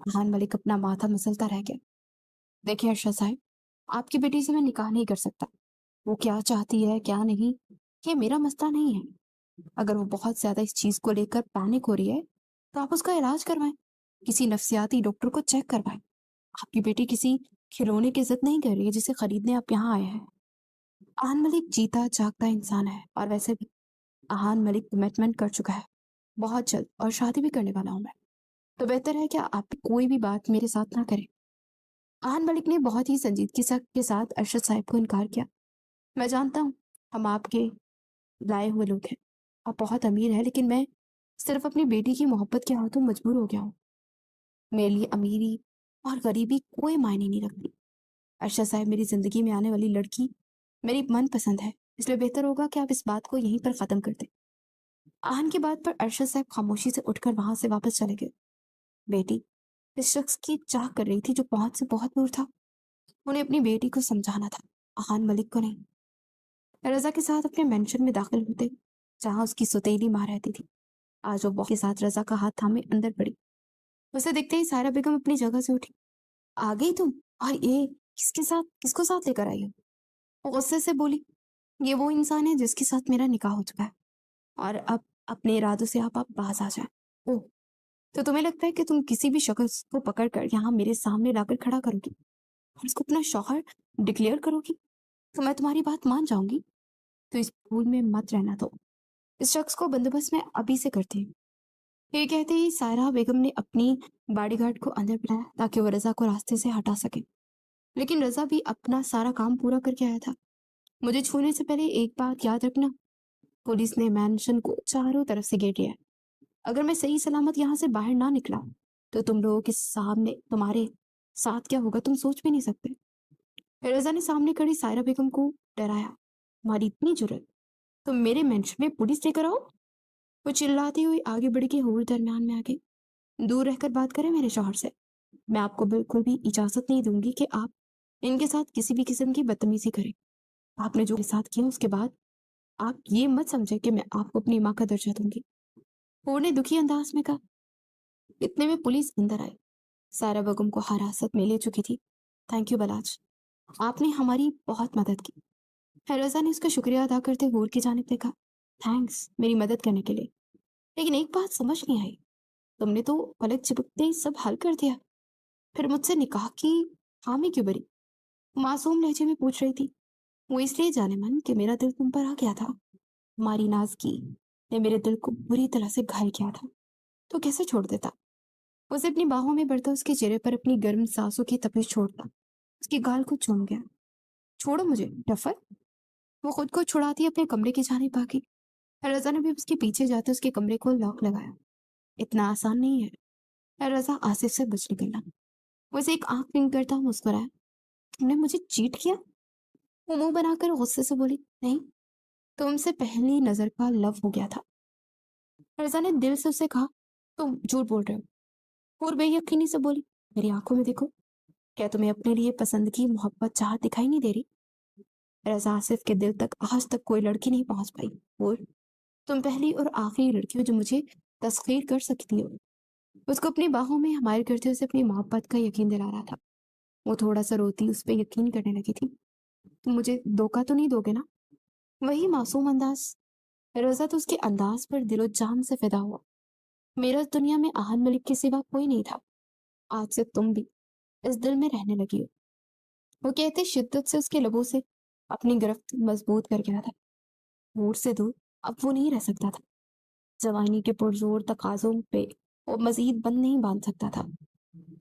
Speaker 1: आहान मलिक अपना माथा मसलता रह गया। देखिए अरशद साहब, आपकी बेटी से मैं निकाह नहीं कर सकता। वो क्या चाहती है क्या नहीं, ये मेरा मसला नहीं है। अगर वो बहुत ज्यादा इस चीज को लेकर पैनिक हो रही है तो आप उसका इलाज करवाएं। किसी नफ्सियाती डॉक्टर को चेक करवाएं। आपकी बेटी किसी खिलौने की जिद नहीं कर रही है जिसे खरीदने आप यहाँ आए हैं। आहान मलिक जीता जागता इंसान है, और वैसे भी आहान मलिक कमिटमेंट कर चुका है बहुत जल्द, और शादी भी करने वाला हूं मैं। तो बेहतर है कि आप कोई भी बात मेरे साथ ना करें। आहान मलिक ने बहुत ही संजीदगी के साथ अरशद साहब को इनकार किया। मैं जानता हूँ हम आपके लाए हुए लोग हैं। आप बहुत अमीर हैं, लेकिन मैं सिर्फ अपनी बेटी की मोहब्बत के हाथों मजबूर हो गया हूँ। मेरे लिए अमीरी और गरीबी कोई मायने नहीं रखती। अरशद साहब, मेरी जिंदगी में आने वाली लड़की मेरी मन पसंद है, इसलिए बेहतर होगा कि आप इस बात को यहीं पर खत्म कर दें। आहान की बात पर अरशद साहब खामोशी से उठकर वहां से वापस चले गए। बेटी इस शख्स की चाह कर रही थी जो पहुंच से बहुत दूर था। उन्हें अपनी बेटी को समझाना था, आहान मलिक को नहीं। रजा के साथ अपने मेंशन में दाखिल होते जहां उसकी सौतेली माँ रहती थी। आज वो के साथ रजा का हाथ थामे अंदर पड़ी। उसे देखते ही सारा बेगम अपनी जगह से उठी। आ गई तुम? और ये किसके साथ, किसको साथ लेकर आई हो? वो गुस्से से बोली। ये वो इंसान है जिसके साथ मेरा निकाह हो चुका है, और अब अपने इरादों से आप बाज आ जाए। ओह, तो तुम्हें लगता है कि तुम किसी भी शख्स को पकड़कर यहाँ मेरे सामने लाकर खड़ा करोगी और उसको अपना शौहर डिक्लेयर करोगी तो मैं तुम्हारी बात मान जाऊंगी? तो इस भूल में मत रहना। दो इस शख्स को बंदोबस्त मैं अभी से करती हूँ। ये कहते ही सायरा बेगम ने अपनी बॉडीगार्ड को अंदर बुलाया ताकि वो रजा को रास्ते से हटा सके। लेकिन रजा भी अपना सारा काम पूरा करके आया था। मुझे छूने से पहले एक बात याद रखना, पुलिस ने मैंशन को चारों तरफ से घेर लिया है। अगर मैं सही सलामत यहाँ से बाहर ना निकला तो तुम लोगों के सामने, तुम्हारे साथ क्या होगा तुम सोच भी नहीं सकते। रजा ने सामने खड़ी सायरा बेगम को डराया। तुम्हारी इतनी जुर्रत, तुम मेरे मेंशन में पुलिस लेकर आओ? वो चिल्लाती हुई आगे बढ़ के हूर दरमियान में आ गई। दूर रहकर बात करें मेरे शौहर से। मैं आपको बिल्कुल भी इजाजत नहीं दूंगी कि आप इनके साथ किसी भी किस्म की बदतमीजी करें। आपने जो मेरे साथ किया उसके बाद आप ये मत समझे कि मैं आपको अपनी माँ का दर्जा दूंगी। हूर ने दुखी अंदाज में कहा। इतने में पुलिस अंदर आई। सारा बेगम को हिरासत में ले चुकी थी। थैंक यू बलाज, आपने हमारी बहुत मदद की। रजा ने उसका शुक्रिया अदा करते हूर की जानिब देखा। थैंक्स मेरी मदद करने के लिए, लेकिन एक बात समझ नहीं आई। तुमने तो पलक झपकते ही सब हल कर दिया, फिर मुझसे निकाह की हामी क्यों भरी? मासूम लहजे में पूछ रही थी। वो इसलिए जाने मन कि मेरा दिल तुम पर आ गया था। तुम्हारी नाज़की ने मेरे दिल को बुरी तरह से घायल किया था, तो कैसे छोड़ देता? उसे अपनी बाहों में बढ़ता उसके चेहरे पर अपनी गर्म सांसों की तपिश छोड़ता, उसकी गाल को चूम गया। छोड़ो मुझे डफर। वो खुद को छुड़ाती अपने कमरे की जानिब भागी। रजा ने भी उसके पीछे जाते उसके कमरे को लॉक लगाया। इतना आसान नहीं है। रजा आसिफ से बच निकलना। वो उसे एक आंख पिंग करता मुस्कुराया। तुमने मुझे चीट किया? वो मुंह बनाकर गुस्से से बोली। नहीं, तुमसे पहली नजर का लव हो गया था। रजा ने दिल से उसे कहा। तुम झूठ बोल रहे हो। और बेयकीनी से बोली। मेरी आंखों में देखो, क्या तुम्हें अपने लिए पसंद की मोहब्बत चाहत दिखाई नहीं दे रही? रजा आसिफ के दिल तक आज तक कोई लड़की नहीं पहुंच पाई। और तुम पहली और आखिरी लड़की हो जो मुझे तस्खीर कर सकती हो। उसको अपनी बाहों में हमारे करते उसे अपनी मोहब्बत का यकीन दिला रहा था। वो थोड़ा सा रोती उस पर यकीन करने लगी थी। तुम मुझे धोखा तो नहीं दोगे ना? वही मासूम अंदाज। रजा तो उसके अंदाज पर दिलो जान से फिदा हुआ। मेरा इस दुनिया में आहन मलिक के सिवा कोई नहीं था। आज से तुम भी इस दिल में रहने लगी हो। वो कहते शिद्दत से उसके लबों से अपनी गिरफ्त मजबूत कर गया था। मूड से दूर अब वो नहीं रह सकता था। जवानी के पुरजोर तकाजों पे वो मजीद बंद नहीं बांध सकता था।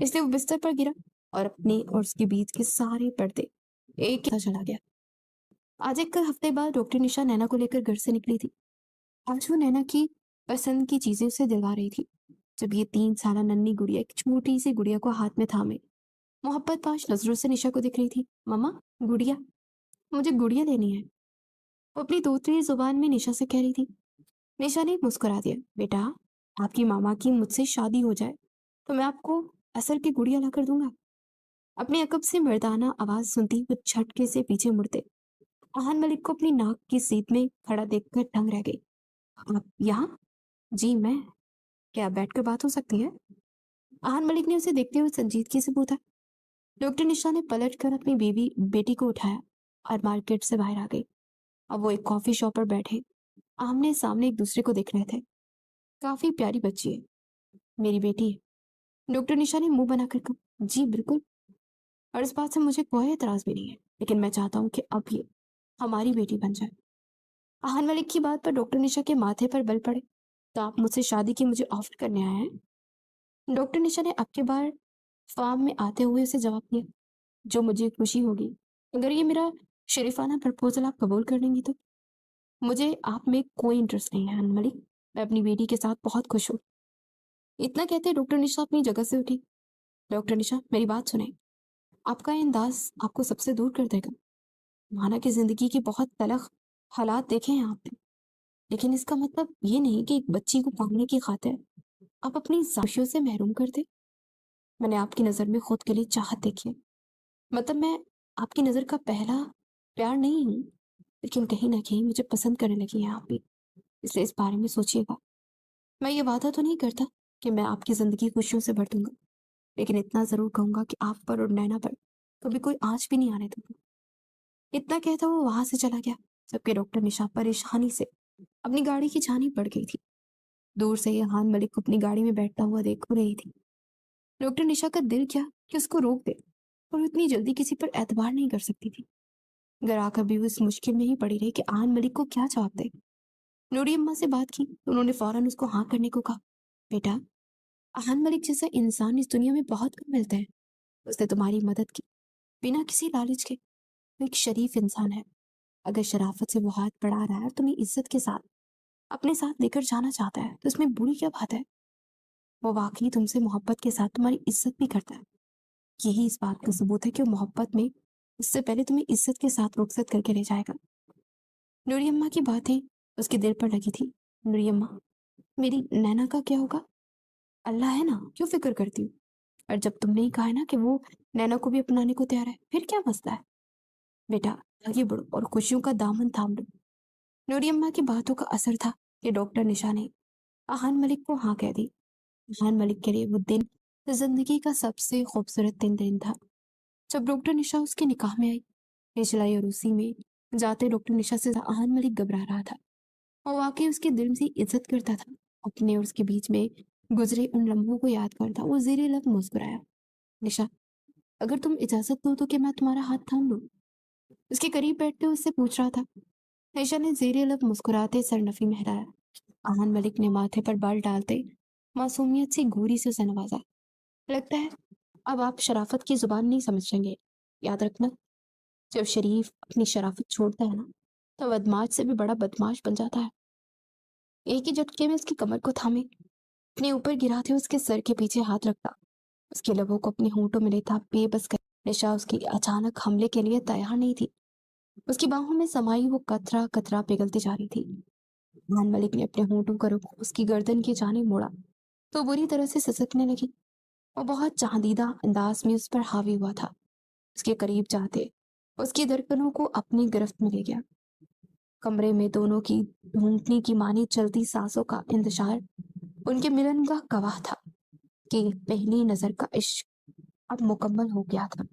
Speaker 1: इसलिए वो बिस्तर पर गिरा और अपने और उसके बीच के सारे पर्दे एक साथ चला गया। आज एक हफ्ते बाद डॉक्टर निशा नैना को लेकर घर से निकली थी। आज वो नैना की पसंद की चीजें उसे दिलवा रही थी। जब ये 3 साल नन्ही गुड़िया एक छोटी सी गुड़िया को हाथ में थामे मोहब्बत पाश नजरों से निशा को दिख रही थी। मम्मा, गुड़िया, मुझे गुड़िया लेनी है। वो अपनी तोतली जुबान में निशा से कह रही थी। निशा ने मुस्कुरा दिया। बेटा, आपकी मामा की मुझसे शादी हो जाए तो मैं आपको असल की गुड़िया ला कर दूंगा। अपने अकब से मर्दाना आवाज सुनती वो झटके से पीछे मुड़ते आहन मलिक को अपनी नाक की सीध में खड़ा देखकर दंग रह गई। आप यहाँ? जी मैं। क्या बैठकर बात हो सकती है? आहन मलिक ने उसे देखते हुए संजीदगी से पूछा। डॉक्टर निशा ने पलट कर अपनी बीवी बेटी को उठाया और मार्केट से बाहर आ गई। अब वो एक कॉफी शॉप पर बैठे आमने सामने एक दूसरे को देख रहे थे। काफी प्यारी बच्ची है, मेरी बेटी है। डॉक्टर निशा ने मुंह बनाकर कहा। जी बिल्कुल, और इस बात से मुझे कोई एतराज भी नहीं है, लेकिन मैं चाहता हूँ कि अब ये हमारी बेटी बन जाए। आहन मलिक की बात पर डॉक्टर निशा के माथे पर बल पड़े। तो आप मुझसे शादी की मुझे ऑफर करने आए हैं? डॉक्टर निशा ने अब की बार फार्म में आते हुए उसे जवाब दिया। जो मुझे खुशी होगी अगर ये मेरा शरीफाना प्रपोजल आप कबूल कर लेंगी तो। मुझे आप में कोई इंटरेस्ट नहीं है आहन मलिक, मैं अपनी बेटी के साथ बहुत खुश हूँ। इतना कहते डॉक्टर निशा अपनी जगह से उठी। डॉक्टर निशा, मेरी बात सुने। आपका ये अंदाज आपको सबसे दूर कर देगा। माना कि जिंदगी की बहुत तलख हालात देखे हैं आपने, लेकिन इसका मतलब ये नहीं कि एक बच्ची को पाने की खातिर आप अपनी खुशियों से महरूम कर दे। मैंने आपकी नजर में खुद के लिए चाहत देखी है। मतलब मैं आपकी नजर का पहला प्यार नहीं हूँ, लेकिन कहीं ना कहीं मुझे पसंद करने लगी हैं आप भी। इसलिए इस बारे में सोचिएगा। मैं ये वादा तो नहीं करता कि मैं आपकी जिंदगी खुशियों से भर दूंगा, लेकिन इतना जरूर कहूंगा कि आप पर और नैना पर कभी कोई आंच भी नहीं आने दूंगा। इतना कहता वो वहां से चला गया, जबकि डॉक्टर निशा परेशानी से अपनी गाड़ी की जानी पड़ गई थी। दूर से यहान मलिक को अपनी गाड़ी में बैठता हुआ देख रही थी। डॉक्टर निशा का दिल क्या कि उसको रोक दे, पर वो इतनी जल्दी किसी पर एतबार नहीं कर सकती थी। घर आकर भी वो इस मुश्किल में ही पड़ी रही कि आहन मलिक को क्या जवाब दे। नूरी अम्मा से बात की तो उन्होंने फौरन उसको हाँ करने को कहा। बेटा, आहन मलिक जैसा इंसान इस दुनिया में बहुत कम मिलते हैं। उसने तुम्हारी मदद की बिना किसी लालच के। वो एक शरीफ इंसान है। अगर शराफत से वो हाथ बढ़ा रहा है और तुम्हें इज्जत के साथ अपने साथ लेकर जाना चाहता है तो इसमें बुरी क्या बात है? वो वाकई तुमसे मोहब्बत के साथ तुम्हारी इज्जत भी करता है। यही इस बात का सबूत है कि वो मोहब्बत में उससे पहले तुम्हें इज्जत के साथ रुखसत करके ले जाएगा। नूरी अम्मा की बातें उसके दिल पर लगी थी। नूरी अम्मा, मेरी नैना का क्या होगा? अल्लाह है ना, क्यों फिक्र करती हूँ? और जब तुमने ही कहा है ना कि वो नैना को भी अपनाने को तैयार है, फिर क्या मसला है? बेटा, आगे बढ़ो और खुशियों का दामन थाम लो। नूरी अम्मा की बातों का असर था कि डॉक्टर निशा ने अहान मलिक को हाँ कह दी। अहान मलिक के लिए वो दिन जिंदगी का सबसे खूबसूरत दिन था। जब डॉक्टर निशा उसके निकाह में आई, निचलाई और उसी में जाते डॉक्टर निशा से अहान मलिक घबरा रहा था और वाकई उसके दिल से इज्जत करता था। अपने और उसके बीच में गुजरे उन लम्हों को याद करता वो ज़ेरे लब मुस्कुराया। निशा, अगर तुम इजाजत दो तो क्या मैं तुम्हारा हाथ थाम लूं? उसके करीब बैठते हुए उससे पूछ रहा था। निशा ने ज़ेरे लब मुस्कुराते सर नफी में हिलाया। अहान मलिक ने माथे पर बाल डालते मासूमियत से घूरी से उसे नवाजा। लगता है अब आप शराफत की जुबान नहीं समझेंगे। याद रखना, जब शरीफ अपनी शराफत छोड़ता है ना, तो बदमाश से भी बड़ा बदमाश बन जाता है। एक ही झटके में उसकी कमर को थामे अपने ऊपर गिराते हुए उसके सर के पीछे हाथ रखा, उसके लबों को अपने होंठों में लेता बेबस कर। निशा उसकी अचानक हमले के लिए तैयार नहीं थी। उसकी बाहों में समाई वो कतरा कतरा पिघलती जा रही थी। मान मलिक ने अपने होंठों का रुख उसकी गर्दन की जानिब मोड़ा तो बुरी तरह से सिसकने लगी। वो बहुत चांदीदा अंदाज में उस पर हावी हुआ था। उसके करीब जाते उसकी धड़कनों को अपनी गिरफ्त में ले गया। कमरे में दोनों की ढूंढने की मानी चलती सांसों का इंतजार उनके मिलन का गवाह था कि पहली नजर का इश्क अब मुकम्मल हो गया था।